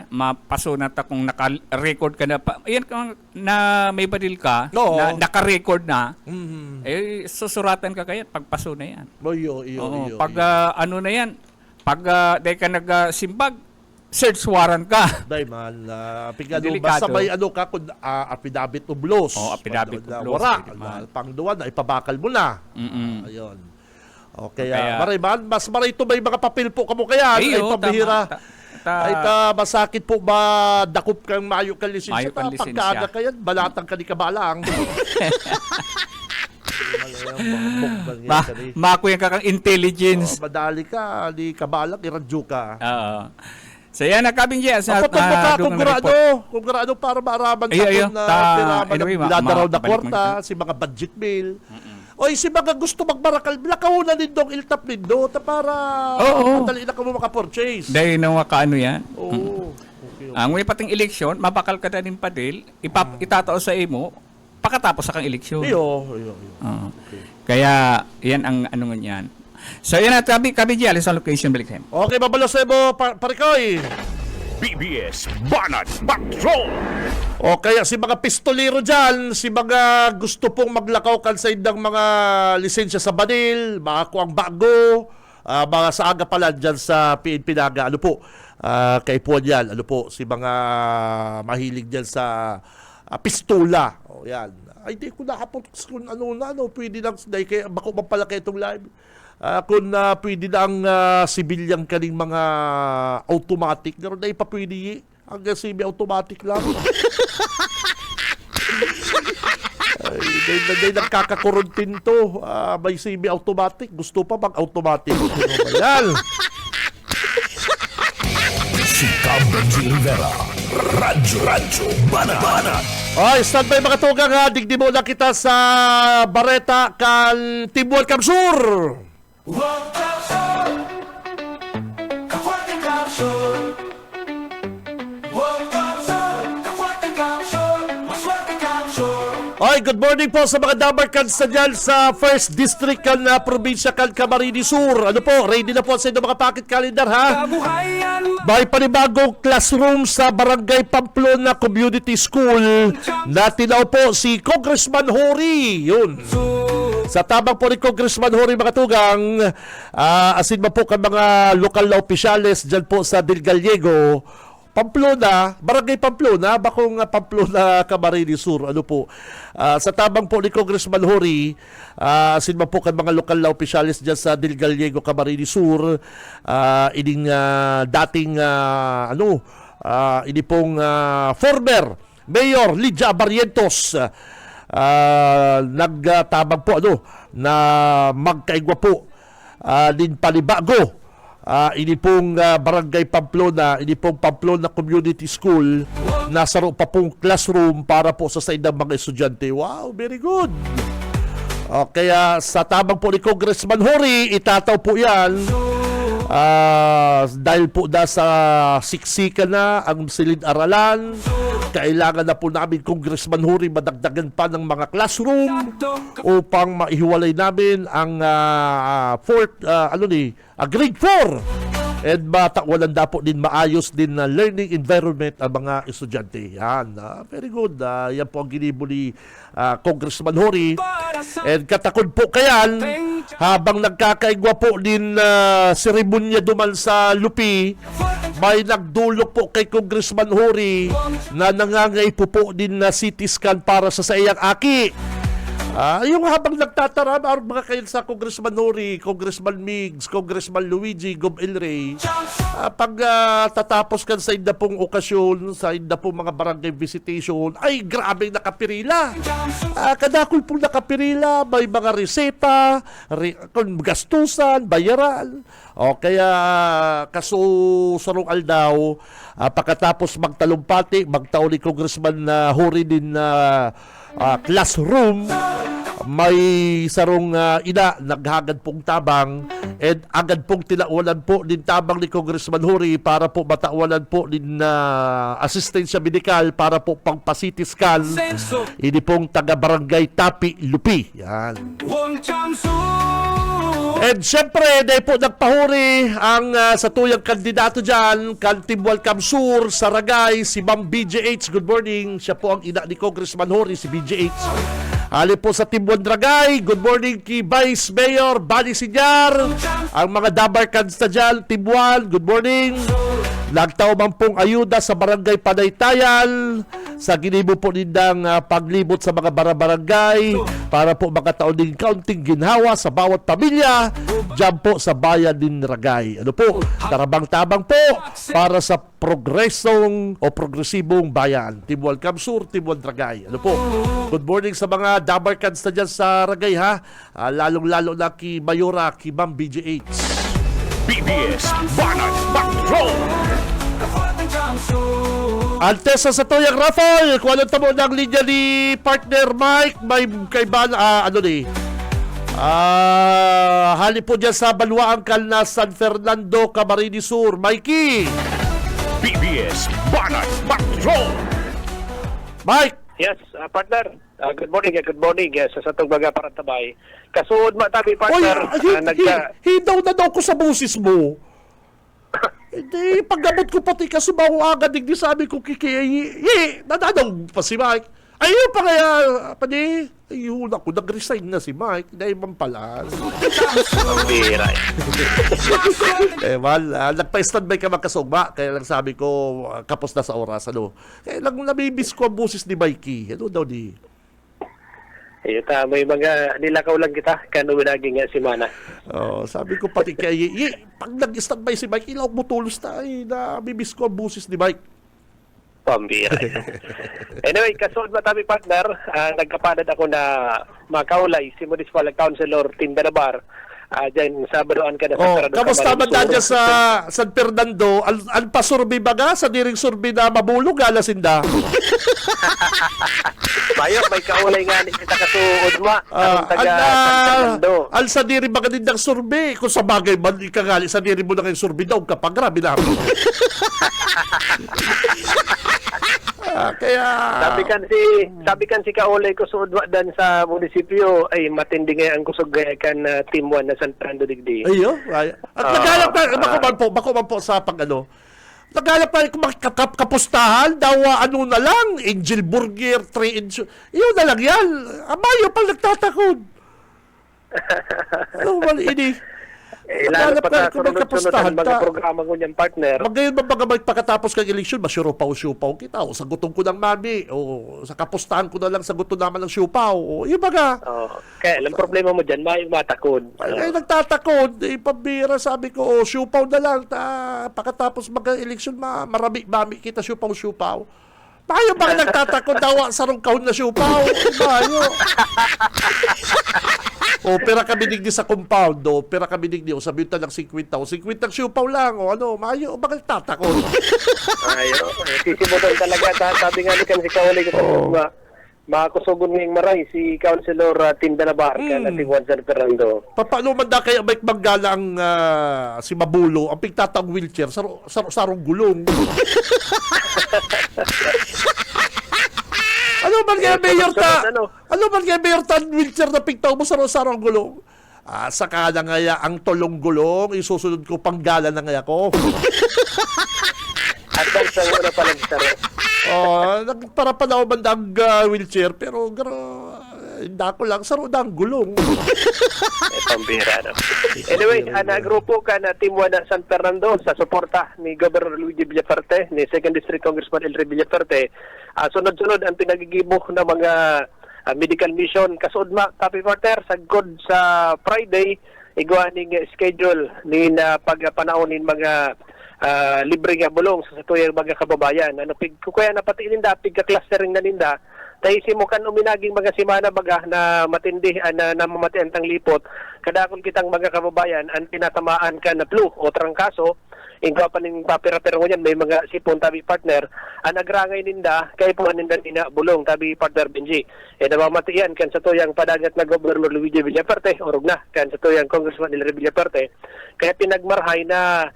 mapaso na ta kung naka-record ka na, yan na may badil ka, na naka-record na, susuratan ka kaya, pagpaso na yan. Iyo. Pag na yan, pag dahil ka nagsimbag, search warrant ka. Day man, Delikado. basta may kung affidavit of loss. Affidavit of loss. Wara, pangduwan na, ipabakal mo na. Ayun. Okay, Kaya, maray man, mas maray ito may mga papel po kamo kaya, ay pambihira. Ay, masakit po ba dakop kang mayo kang lisensya? Mayo kang lisensya. Pagkaaga kayan, balatang ka ni kabalang. Makuya ka kang intelligence. Madali ka, di kabalang, iradyo ka. Oo. So yan na Kabinji. Sa Kapag ka, kung grado para maaraman sa Ay, kung ta- piraman anyway, ng ladaraw na balik kwarta, si mga budget bill. Oy, si mga gusto magbarakal, lakaw din dong iltap nindo para Oo. madali na ka mo maka-purchase. Dahil nang makaano yan. Oo. Ang may pating eleksyon, mabakal ka na ng padil, itatao sa imo, pakatapos sa kang eleksyon. Iyo. Oo. Kaya, yan ang ano nga yan. So, yan na, Kabinji, alis ang location, balik tayo. Okay, babalos sa mo, Parikoy. BBS Banat Patrol. O kaya si mga pistolero dyan, si mga gusto pong maglakaw kan sa indang mga lisensya sa Banil, mga kuwang bago, mga sa aga pala dyan sa PNP Naga, ano po, kay po yan, ano po, si mga mahilig dyan sa pistola. O yan. Ay, di ko nakapot kung ano, pwede lang, dahil kaya bako mapalaki itong live. Kung pwede na ang sibilyang kaning mga automatic, naroon na ipapwede hanggang semi-automatic lang. Dahil nagkakakuruntin to. May semi-automatic. Gusto pa mag-automatic. Yan. Si Benji Rivera. Radyo Banat. Ay, standby mga tugang ha. Digdi muna kita sa Bareta kan Tibuan Kamsur. Ay, good morning po sa mga Dabarkans na dyan sa 1st District kan probinsya kan Camarines Sur. Ano po, ready na po sa inyo mga pocket calendar ha? May panibagong classroom sa Barangay Pamplona Community School na tinaw po si Congressman Hori. Yun. Sa tabang po ni Congressman Hori mga tugang, asin ba po kan mga lokal na opisyales dyan po sa Del Gallego, Pamplona, Barangay Pamplona, bakong Pamplona, Camarines Sur, ano po. Sa tabang po ni Congressman Hori, asin ba po kan mga lokal na opisyalis dyan sa Del Gallego, Camarines Sur, ining dating, ini pong former Mayor Lydia Barrientos, nagtabag po na magkaigwa po din panibago. Ini pong Barangay Pamplona, ini pong Pamplona Community School, nasa pa pong classroom para po sa saindang mga estudyante. Wow, very good. Kaya sa tabang po ni Congressman Hori, itataw po yan. Dahil po sa siksika na ang silid-aralan, kailangan na po namin Congressman Hori madagdagan pa ng mga classroom upang maihiwalay namin ang grade 4 and matakwalan na po din maayos din na learning environment ang mga estudyante. Yan, very good. Yan po ang ginibo ni Congressman Hori. And katakod po kayan, habang nagkakaigwa po din seremonya duman sa Lupi, may nagdulok po kay Congressman Hori na nangangay po din na CT scan para sa iyang aki. Yung habang nagtatarama mga kayo sa Congressman Hori, Congressman Migs, Congressman Luigi, Gob El Rey, pag tatapos kan sa inda pong okasyon, sa inda pong mga barangay visitation, ay grabe nakapirila. Kadakul pong nakapirila, may mga reseta, gastusan, bayaran. O kaya kasusarong aldaw, pagkatapos magtalumpati, magtao ni Congressman Hori din na classroom, may sarong ina naghagad pong tabang and agad pong tinaulan po din tabang ni Congressman Hori para po matawalan po din asistensya medikal para po pang pa-CT scan. Ini pong taga-barangay Tapi, Lupi. Yan. And syempre, dahil po nagpahuri ang sa tuyang kandidato dyan, kan Tibuan Kamsur, Saragay, si Ma'am BJH. Good morning. Siya po ang ina ni Congressman Hori, si BJH. Ali po sa Tibuan Dragay. Good morning kay Vice Mayor Bani Sinyar. Ang mga Dabarkans na dyan, Tibuan, good morning. Nagtao man pong ayuda sa Barangay Panaytayan sa ginibo po nindang paglibot sa mga barangay para po makataon din kaunting ginhawa sa bawat pamilya dyan po sa bayan din Ragay. Ano po, tarabang-tabang po para sa progresibong bayan. Team 1 Kamsur, Team 1 Ragay. Ano po, good morning sa mga Dabarkans na dyan sa Ragay ha. Lalong-lalo na ki Mayora, ki Ma'am BGH. BBS Banat Patrol! Antes sa tuyang raffle, kung anong tamo ng linya ni partner Mike, may kaiban, hali po dyan sa Baluaangkal na San Fernando, Camarines Sur. Mikey! BBS Banat Patrol! Mike! Yes, partner. Good morning. Sa satong baga para tabay. Kasuod matabi partner. Hidaw na daw ko sa busis mo. Hindi, paggamot ko pati kasubaw agad, hindi sabi ko kikiyi. Nadadaw pa si Mike. Ayun pa kaya, ayun ako, nag-resign na si Mike. Dahil man pala. Pambira. Nagpa-standby ka magkasugba. Kaya lang sabi ko, kapos na sa oras. Kaya lang nabibis ko ang busis ni Mikey. Ano daw di? Ayun may mga nilakaw lang kita. Kano naging simana. Sabi ko pati kaya, pag nag-standby si Mike, ilaw mo tulos na. Nabibis ko ang busis ni Mike. Pambira. Anyway, kasuod matabi partner, nagkapanad ako na makaulay si Municipal Councilor Tindanabar. Diyan sa Baluan ka na sa Sarado. Kamusta man dyan sa San Fernando? Ang pasurbi baga sa diring surbi na mabulog, alasinda? Bayo, may kaulay nga ni kita kasuod ma. Ang taga San Fernando. Al sa diri baga din ng surbi. Kung sa bagay man, ikagali, sa diri mo na kayong surbi daw, kapag grabe na. Kaya sabi kan si kaulay ko suod dan sa munisipyo ay matindi nga ang kusog kan Team 1 na San Fernando digdi. Ayo. At naghalap na bako man po sa naghalap na kung kapustahan daw na lang Angel Burger 3 inch. Iyon na lang yan. Amayo pang nagtatakod. Ano ba ini? Lalo pa sa sunod-sunod ang mga programa ko niyang partner. Magayon ba baga pagkatapos kang eleksyon, masyupaw kita, o saguton ko ng mami, o sa kapustahan ko na lang saguton naman ng syupaw, o yung baga. Kaya ang problema mo dyan, may matakod. Ay, nagtatakod, pambira, sabi ko, syupaw na lang, pagkatapos mag-eleksyon, marami kita syupaw. Bayo ba nagtatakod daw sarong kahon na syupaw? Bayo. Pera kami digdi sa compound, pera kami digdi, sabi ito ng 50, 50 syupaw lang, mayo, bakit tatakot? Ayo, sisimutan talaga, sabi nga ni kan si Kaulay ko sa makakusugon ngayong maray, si Councilor Tindanabar, na si Juan San Fernando. Paano man da kaya may maggala ang si Mabulo, ang pigtatang wheelchair, sarong gulong. Ano man kaya mayor ta? Ano man kaya mayor ta wheelchair na pigtaw mo sarong gulong? Saka na ngaya ang tolong gulong, isusunod ko panggala na ngaya ko. At bang sa una pa lang saro. Para pa daw man ang wheelchair, pero hindi ko lang saro na ang gulong. Pambira na. Anyway, nagrupo ka na Team 1 na San Fernando sa suporta ni Governor Luigi Villaferte, ni 2nd District Congressman Elry Villaferte. Sunod-sunod ang pinagigibok ng mga medical mission. Kasud Tapi Porter, sagod sa Friday, igwaning schedule ni na pagpanahon mga libre nga bulong sa tuyang mga kababayan. Kaya napati ninda, pigka-clustering na ninda, tayo simukan uminaging mga simana baga na matindi na namamatian tang lipot. Kadakon kitang mga kababayan, ang tinatamaan ka na flu o trangkaso, ingwa pa ning papira-pero ngunyan, may mga sipon tabi partner, ang nagrangay ninda, kay po ninda bulong tabi partner Benji. Namamatian kan sa tuyang padagat na Governor Luigi Villaferte, orog na, kan sa tuyang Congressman Elry Villaferte, kaya pinagmarhay na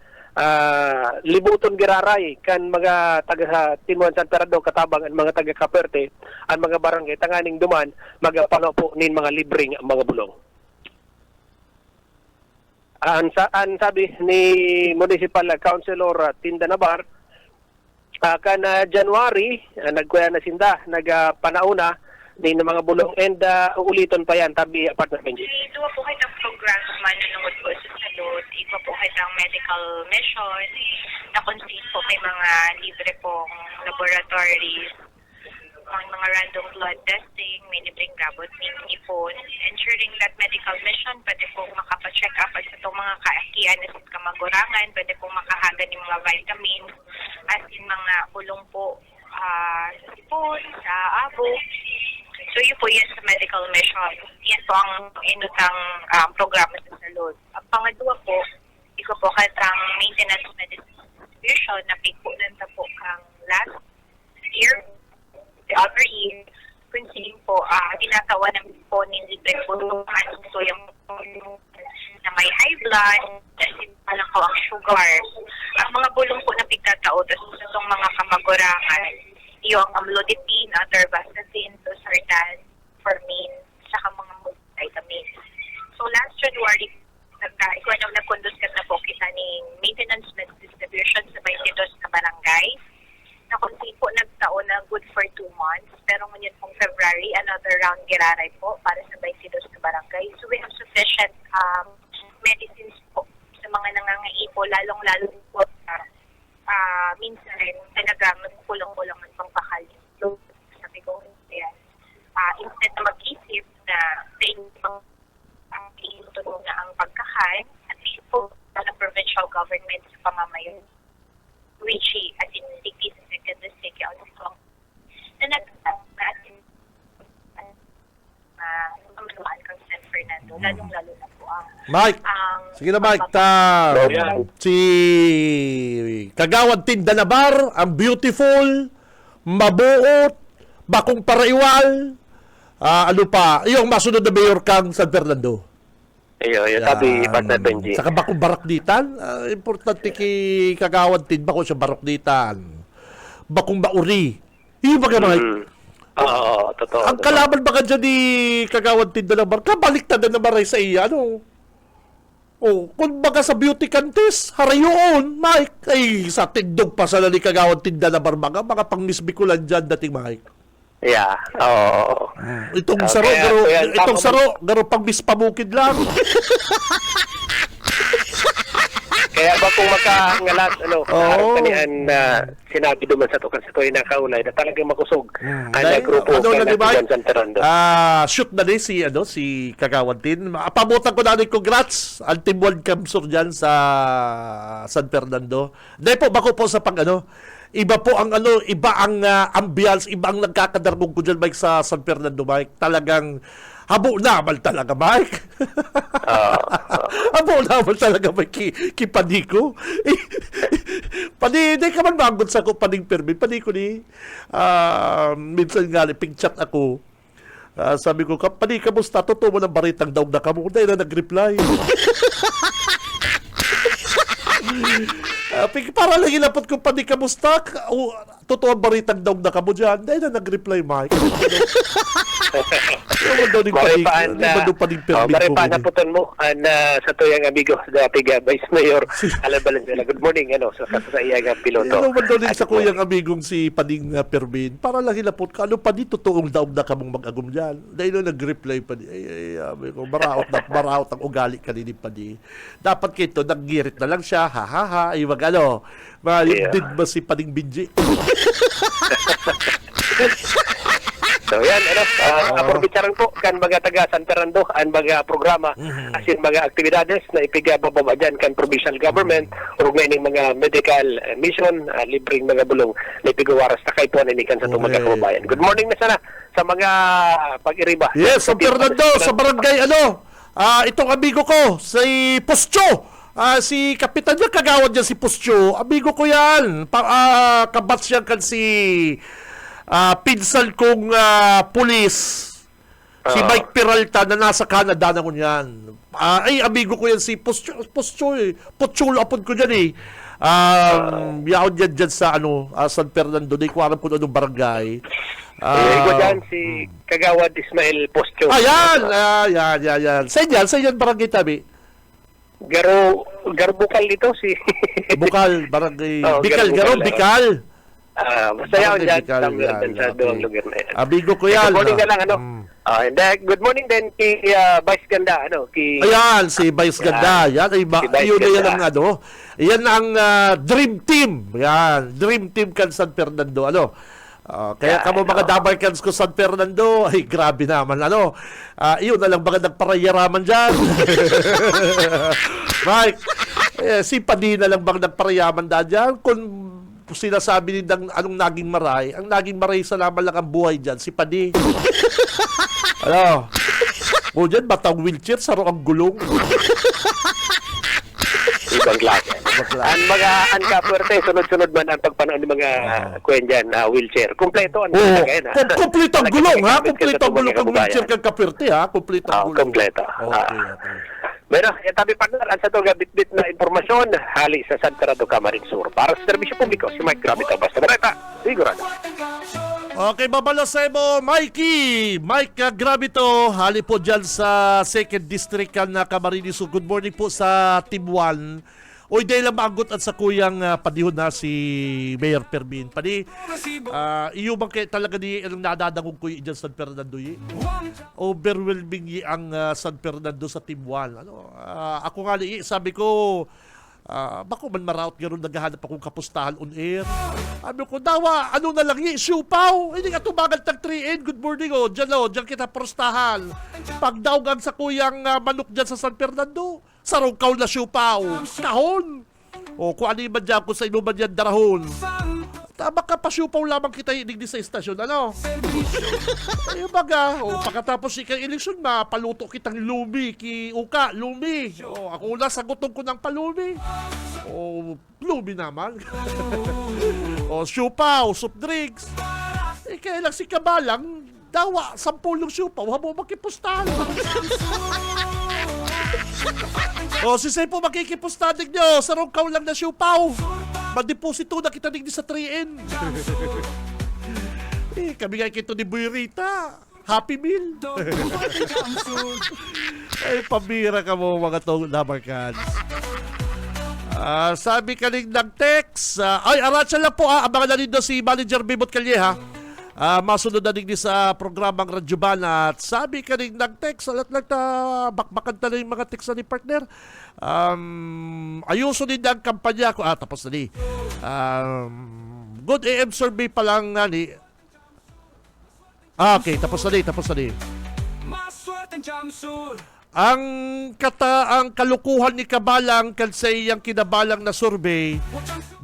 libuton giraray kan mga taga Timuan San Fernando katabang ang mga taga Caperte ang mga barangay tanganing duman magapano po nin mga libreng mga bulong. Ang sabi ni Municipal Councilor Tindanabar kan January nagkuya na sinda nagpanauna din ng mga bulong and uuliton pa yan tabi partner Benji. Ito po kayo ng programa nanonood po sa salud. Ito po kayo ng medical mission. Na-consist po may mga libre pong laboratories, mga random blood testing, may libreng gabot, ipon. Ensuring that medical mission, pwede po makapacheck up sa itong kian as in kamagurangan, pwede pong makahagan ng mga vitamins, as in mga bulong po sa sipon, sa abo. So yun po yan sa medical mission. Yan po ang inutang programa sa salud. Ang pangadwa po, iko po katang maintenance medicine distribution na pigpunan ta po kang last year, the other year, considering po, tinatawa ng po ng libre po so yung na may high blood, kasi palang ko ang sugar. Ang mga bulong po na pigtatao, tapos sa itong mga kamagurangan, yung amlodipine, atorvastatin, losartan, fermin, saka mga multivitamins. So last January, ikaw nag-conduce ka na po kita ng maintenance med distribution sa 22 na barangay. Na kung di po nagtao na good for 2 months, pero ngayon pong February, another round giraray po para sa 22 na barangay. So we have sufficient medicines po sa mga nangangaipo, lalong-lalo po minsan talaga magkulang-kulang ng pangpakal. So sabi ko, instead na mag-isip na inutunog na ang pagkakain, at least po ng provincial government sa pamamayon, which at in city sa second district, na nag-atin maluhaan kang San Fernando, lalong-lalo na po ang Mike, sige na Mike, si Kagawad Tindanabar, ang beautiful, mabuot, bakong paraiwal, ano pa, yung masunod na mayor kang San Fernando. Ayun, sabi Partner Benji. Saka bakong barakditan, importante kay Kagawad Tin, bako siya barakditan. Bakong bauri. Yung baga Mike. Oo, totoo. Ang kalaban ba ka dyan ni Kagawad Tindanabar, kabaliktad na naman sa iya, ano? Oh, kung baga sa beauty contest, harayoon, Mike. Ay, sa tindog pa sa ni Kagawad Tindanabar, mga pang-misbikulan dyan dating, Mike. Yeah, oo. Itong Okay, saro, yan, itong saro, garo pang-mispamukid lang. Kaya ba kung makahangalat, kanian na sinabi duman sa tukan sa tuwi na kaulay na talagang makusog ang grupo ano na di ba? San Fernando. Shoot na din si Kagawad Tin. Pabutan ko na rin congrats ang Team World Camsur dyan sa San Fernando. Dahil po, bako po sa iba po ang iba ang ambiance, iba ang nagkakadargong ko dyan, Mike, sa San Fernando, Mike. Talagang habo naman talaga, Mike. Habo naman talaga, Mike, kipaniko. Pani, di ka man magot sa ko, paning permit. Paniko ni, minsan nga, ping-chat ako. Sabi ko, Pani, kamusta? Totoo mo ng baritang daw na kamo. Dahil na nag-reply. Para lang ilapot ko pa di kamusta. Totoo ang baritang daw na kamo dyan. Dahil na nag-reply, Mike. Maripaan na puton mo sa tuyang amigo sa Piga Vice Mayor Alabalan. Good morning, sa iyang piloto. Ano man daw din sa kuyang amigong si Pading Permin, para lang hilapot ka, ano pa di totoong daog na kamong mag-agum dyan. Dahil na nag-reply pa di. Maraot ang ugali kanini pa di. Dapat kito, nag-girit na lang siya, ha-ha-ha, ay malibdid ba si Pading Binji? So yan, aprovecharang po kan mga taga San Fernando ang mga programa asin mga aktibidades na ipigababa dyan kan provincial government o ning mga medical mission, libreng mga bulong na ipigawaras na kay po kan sa itong mga kababayan. Good morning na sana sa mga pag-iriba. Yes, San Fernando, sa barangay itong amigo ko, si Postyo. Si Kapitan niya, Kagawad niya si Postyo. Amigo ko yan. Kabats yan kan si pinsan kong pulis, si Mike Peralta na nasa Canada na ko yan. Ay, amigo ko yan si Postyo eh. Potsulo apod ko dyan eh. Yaon dyan sa San Fernando. Di ko alam kung anong barangay. Iko dyan si Kagawad Ismael Postyo. Yan. Sa yan barangay tabi. Garo Bukal dito si Bukal, barangay. Bikal. Basta yun dyan sa doong lugar na yan. Abigo ko yan. Good morning na lang, good morning din kay Vice Ganda, Ayan, si Vice Ganda. Yan, yun na yan ang yan ang dream team. Yan, dream team kan San Fernando. Kaya kamo mga dabarkans ko San Fernando, ay grabe naman. Iyon na lang mga nagparayaraman dyan. Mike, Si Padina lang bang nagparayaman dyan? Kung sinasabi nila anong naging maray, ang naging maray sa laman lang ang buhay dyan, si Padi. Ano? O dyan, batang wheelchair, saro ang gulong. Ibang klase. Ang mga anka-puwerte, sunod-sunod man ang pagpanood ng mga kwen dyan na wheelchair. Kumpleto ang Oo. yan, ha? Kumpleto ang gulong, ha? Kumpleto ang gulong ng wheelchair kang kapirte, ha? Kumpleto ang gulong. Kumpleto. Okay. Bueno, tabi partner, ang sa ito bit-bit na informasyon, hali sa San Fernando, Camarines Sur. Para sa serbisyo publiko, si Mike Gravito, basta bareta, sigurado. Okay, babalasebo, Mikey! Mike Gravito, hali po dyan sa 2nd District na Camarines Sur. Good morning po sa Team 1. Oy, dahil lang maagot at sa kuyang padihon na si Mayor Permin. Padi, iyo bang kayo talaga ni ang nadadangog ko dyan San Fernando yi? Overwhelming yi ang San Fernando sa Team 1. Ano, ako nga li, sabi ko, bako man maraut gano'n naghahanap akong kapustahan on air. Sabi ko, dawa, ano na lang yi, siupaw. Hindi ka tumagal tag 3N. Good morning, dyan kita prostahan. Pagdawgan sa kuyang manok dyan sa San Fernando. Sarongkaw na siupaw. Kahon. O kung ano man dyan, kung sa inuman yan darahon. Tama ka pa siupaw lamang kita hinig sa istasyon. Ano? Ayun baga. O pagkatapos ikang eleksyon, mapaluto kitang lumi. Uka, lumi. O ako na sagutin ko ng palumi. O lumi naman. O siupaw, soft drinks. Kaya lang si Kabalang, dawa, 10 siupaw, habo makipustahan. O si Sepo makikipustahan nyo, sarongkaw lang na siupaw. Madeposito na kita digdi sa 3N. Kami nga kito ni Buyrita. Happy Meal. Ay, pambira ka mo mga tong labarkans. Sabi ka rin ng text. Ay, aratsa lang po abangan na rin doon si Manager Bimot Calleja. Masunod na din sa programang Radyo Banat. Sabi ka rin ng text, alat lang bakbakan na yung mga text ni partner. Ayuso din ang kampanya ko. Tapos na ni. Good AM survey pa lang na ni. Okay, tapos na ni. Ang kalukuhan ni Kabalang kansa iyang kinabalang na survey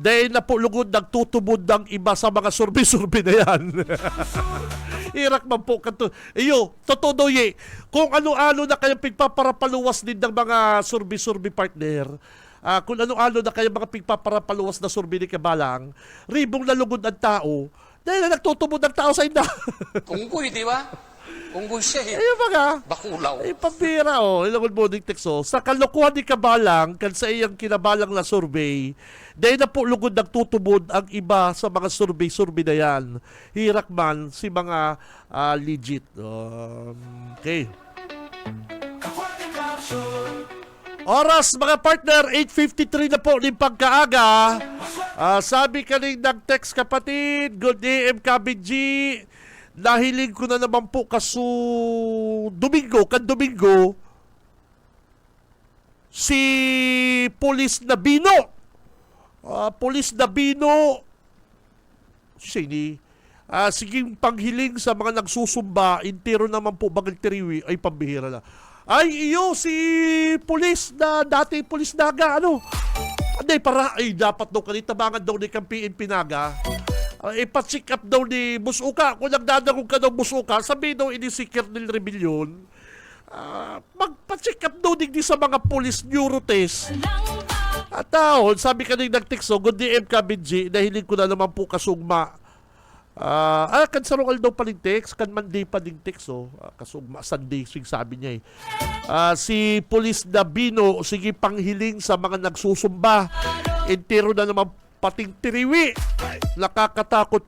dahil na po lugod nagtutubod ng iba sa mga survey na yan. Irak man po kanto. Iyo, totoo ye. Kung ano-ano na kayang pigpaparapaluwas din ng mga survey partner, kung ano-ano na kayang mga pigpaparapaluwas na survey ni Kabalang, ribong na lugod ang tao dahil na nagtutubod ng tao sa inda. Unggoy, di ba? Unggoy siya eh. Ayun ba Bakulaw. Ay, pambira ilagod mo ng tekso. Sa kalukuhan ni Kabalang, kansa iyang kinabalang na survey, dahil na po lugod nagtutubod ang iba sa mga survey na yan. Hirak man si mga legit. Okay. Oras mga partner, 8:53 na po ng pagkaaga. Sabi ka rin ng text kapatid, good AM KBG. Nahiling ko na naman po Domingo, si Police Nabino. Police Nabino, siging panghiling sa mga nagsusumba, intero naman po bagang tiriwi, ay pambihira na. Ay, iyo, si Police na, dati Police Naga, ano? Dapat daw kanitabangan daw ni kang PNP Naga. Ipa-check up daw ni Busuka. Kung nagdadagong ka daw Busuka, sabi daw inisikir ng rebellion. Magpa-check up daw din sa mga police neurotest. At sabi ka rin nag-tekso, good DM ka, Benji, nahiling ko na naman po kasugma. Kan sarungal daw paling text, kan Monday pa ding text, kasugma, Sunday, sabi niya si Police Nabino, sige panghiling sa mga nagsusumba. Entero na naman pating tiriwi. Nakakatakot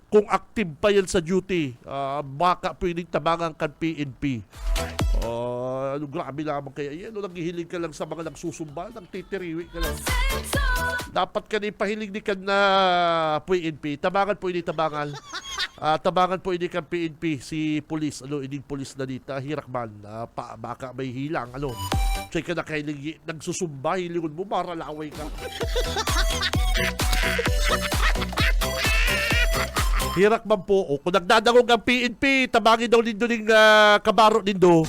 kung active pa yan sa duty. Baka pwedeng tabangan kan PNP. Grabe lamang kaya yan. Naghihiling ka lang sa mga nagsusumba, nagtitiriwi ka lang. Dapat ka pahiling ni kan na PNP. Tabangan po ini tabangan. Tabangan po ini kan PNP. Si police, ini police na dito. Hirakman. Baka may hilang. Check ka na kahiling. Nagsusumba, hilingon mo, maralaway ka. Hirak man po. Kung nagdadagong ang PNP, tabangin daw nindo ng kabaro nindo.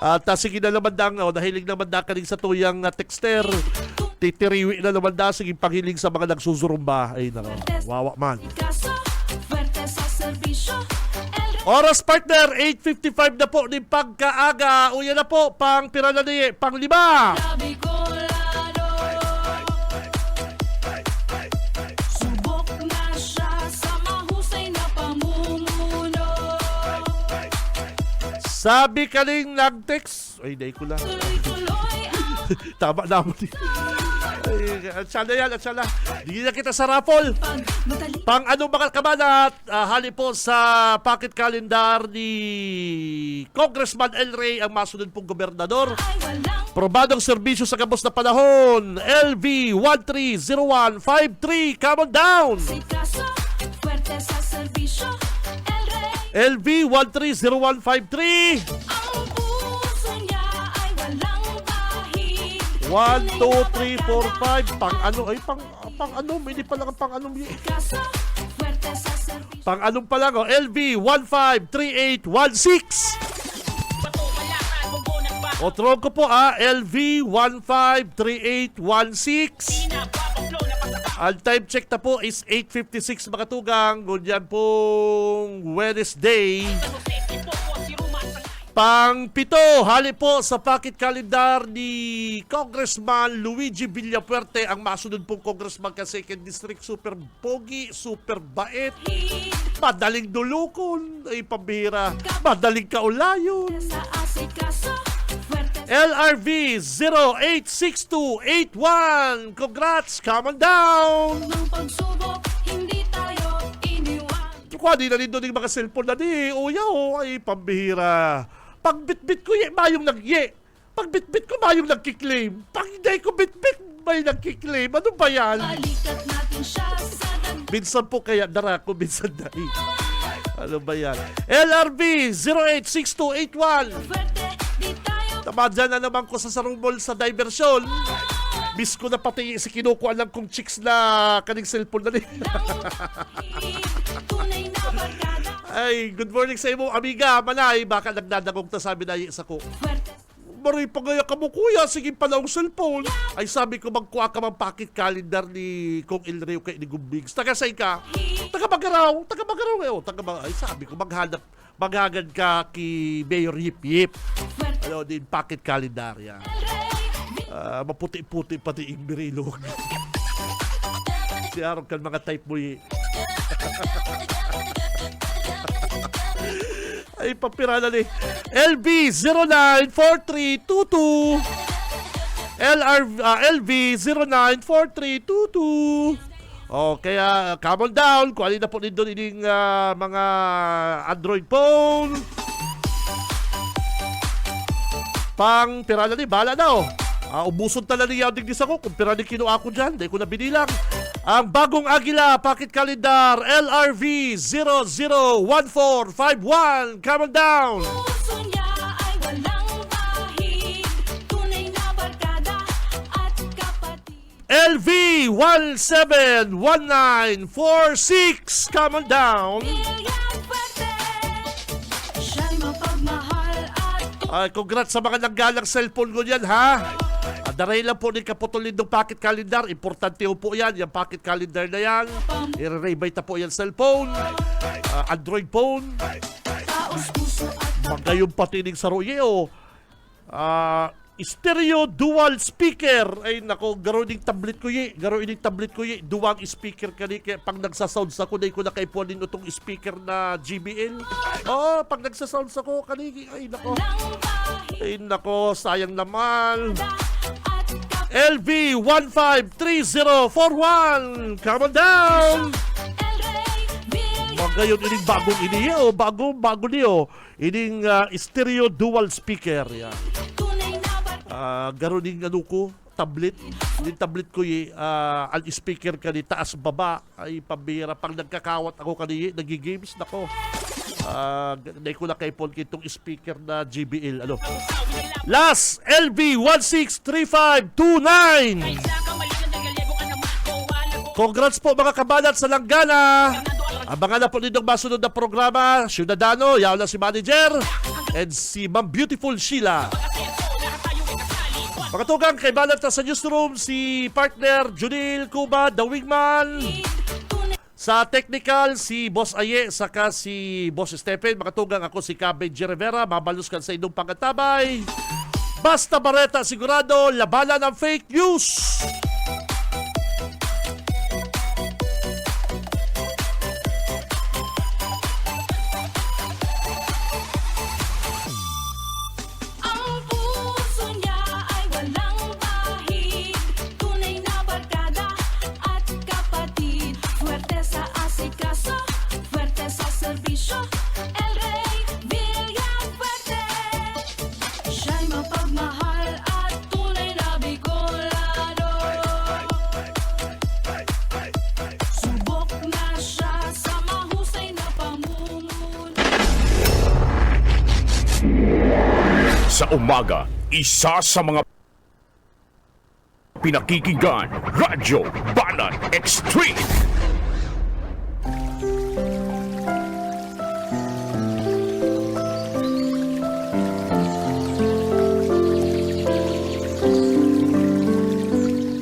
At sige na naman nahiling naman na kaning sa tuyang texter. titiriwi na naman na sige paghiling sa mga nagsusurumba. Ay nako, wawa man. Kaso, fuerte sa serbisyo. Oras partner, 8:55 na po ni pagkaaga. Uya na po, pang piranani, pang 5. Bicolano. Subok na siya sa mahusay na pamumuno. Sabi kaling nag-text. Ay, day ko lang. Tuloy-tuloy ang Tama na mo. Ay, at sana yan, at sana. Hindi na kita sa raffle. pagmadali. Pang anong mga kabanat, hali po sa pocket calendar ni Congressman El Rey ang masunod pong gobernador. Ay walang Probadong serbisyo sa gabos na panahon. LV 130153. Come on down. kaso, fuerte sa serbisyo. El Rey, LV 130153. ang puso niya ay walang bahid. 1, 2, 3, 4, 5. Pang ano? Ay, pang ano? Hindi pa lang ang pang ano. Kaso, fuerte sa serbisyo. Pang anong pa lang, oh. LV 153816. Bato, malakad, bunggo, nagba. O tronco po, LV 153816. Pinapapaplo na pasaka. Ang time check na po is 8:56 mga tugang. Ngunyan pong Wednesday. Ano, safety po po, si Ruman. Pang 7, hali po sa pocket calendar ni Congressman Luigi Villafuerte, ang masunod pong congressman ka 2nd District. Super pogi, super bait, madaling dulukon, ay pambira, madaling kaulayon. Sa asikaso, fuerte LRV 086281. Congrats, come on down. ng pagsubok, hindi tayo iniwan. Kuha, di na rin doon yung mga cellphone na di. Uyaw, ay pambira. Pag bit-bit ko, mayong nag-ye. Pag bit-bit ko, mayong nagkiklaim. Pag hindi ko bit-bit, may nagkiklaim. Ano ba yan? Balikat natin siya sa dagdag. Minsan po kaya darako, minsan dahil. Ano ba yan? LRV 086281. Fuerte, di tayo Tamadyan na naman ko sa Sarumol sa diversyon. Miss ko na pati si kinukuha lang kong chicks na kaning cellphone na rin. bahid. Tunay na barkada. Ay, good morning sa imo, amiga. Manay, baka nagdadagong ta sabi na sa ko. Fuerte, Maray pa gaya ka mo, kuya. Sige pala ang cellphone. Ay, sabi ko, magkuha ka mang pocket calendar ni Kong El Rey kay ni Gumbigs. Taga-say ka? Taga-Bagaraw. Taga-Bagaraw eh. Ay, sabi ko, maghagad ka ki Mayor Yip Yip. fuerte, Ano din, pocket calendar yan. El Rey. Maputi-puti pati yung birilog. Si Arab kan mga type mo eh. Ay, papirana ni LB 094322. LV 094322. O, kaya, come on down. Kung alin na po nito ining mga Android phone. Pang pirana ni, bala na oh. Ubuson talaga niya ang digdis ako. Kung pirani kinuha ko dyan, dahil ko na binilang. Ang bagong Agila, pocket calendar, LRV 001451. Come on down. Puso niya ay walang bahid. Tunay na barkada at kapatid. LV 171946. Come on down. William Fuerte, siya'y mapagmahal at Ay, congrats sa mga nanggalang cellphone ko yan, ha? Daray lang po ni kaputulin ng pocket calendar. Importante po yan. Yung pocket calendar na yan. I-rebate na po yan cellphone. Android phone. taos puso at Magayong patinig sa roye, oh. Stereo dual speaker. Ay, nako, garoning tablet ko ye. Garoning tablet ko ye. Duwang speaker kani. Kaya pag nagsasounds ako, na ko nakaipuanin itong speaker na JBL. Oo, pag nagsasounds ako, kani. Ay, nako. walang bahid. Ay, nako, sayang naman. At LV 153041. Come on down. El Rey, William Magayon ining bagong ini, oh. Bago niyo. Ining stereo dual speaker. Yan. tunay na barkada. Garoning ano ko, tablet. Yung tablet ko ang speaker ka ni taas baba. Ay, pambira. Pag nagkakawat ako kani, nagigames na ko. Dahil ko na kay Paul kitong speaker na JBL. Ano? Last, LV 163529. Congrats po mga kabanat sa Langgana. Abangan na po nitong masunod na programa. Ciudadano, yaw lang si Manager. And si Ma'am Beautiful Sheila. Makatugang kay balat na sa newsroom si partner Junil Cuba, the wingman. Sa technical, si Boss Aye, saka si Boss Stephen. Makatugang ako si Benji Rivera. Mabaluskan sa inyong pagkatabay. Basta Bareta, sigurado, labanan ng fake news. Ang puso niya ay walang bahid, tunay na barkada at kapatid. Fuerte sa asikaso, fuerte sa serbisyo, El Rey Villafuerte. Siya'y mapagmahal at tunay na Bicolano. Subok na siya sa mahusay na pamumuno. Sa umaga, isa sa mga pinakikinggan, Radyo Banan Extreme.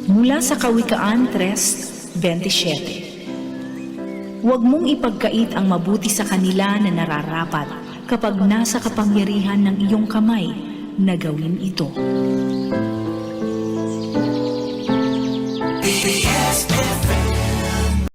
Mula sa Kawikaan 3:27. Huwag mong ipagkait ang mabuti sa kanila na nararapat kapag nasa kapangyarihan ng iyong kamay na gawin ito. PBS FM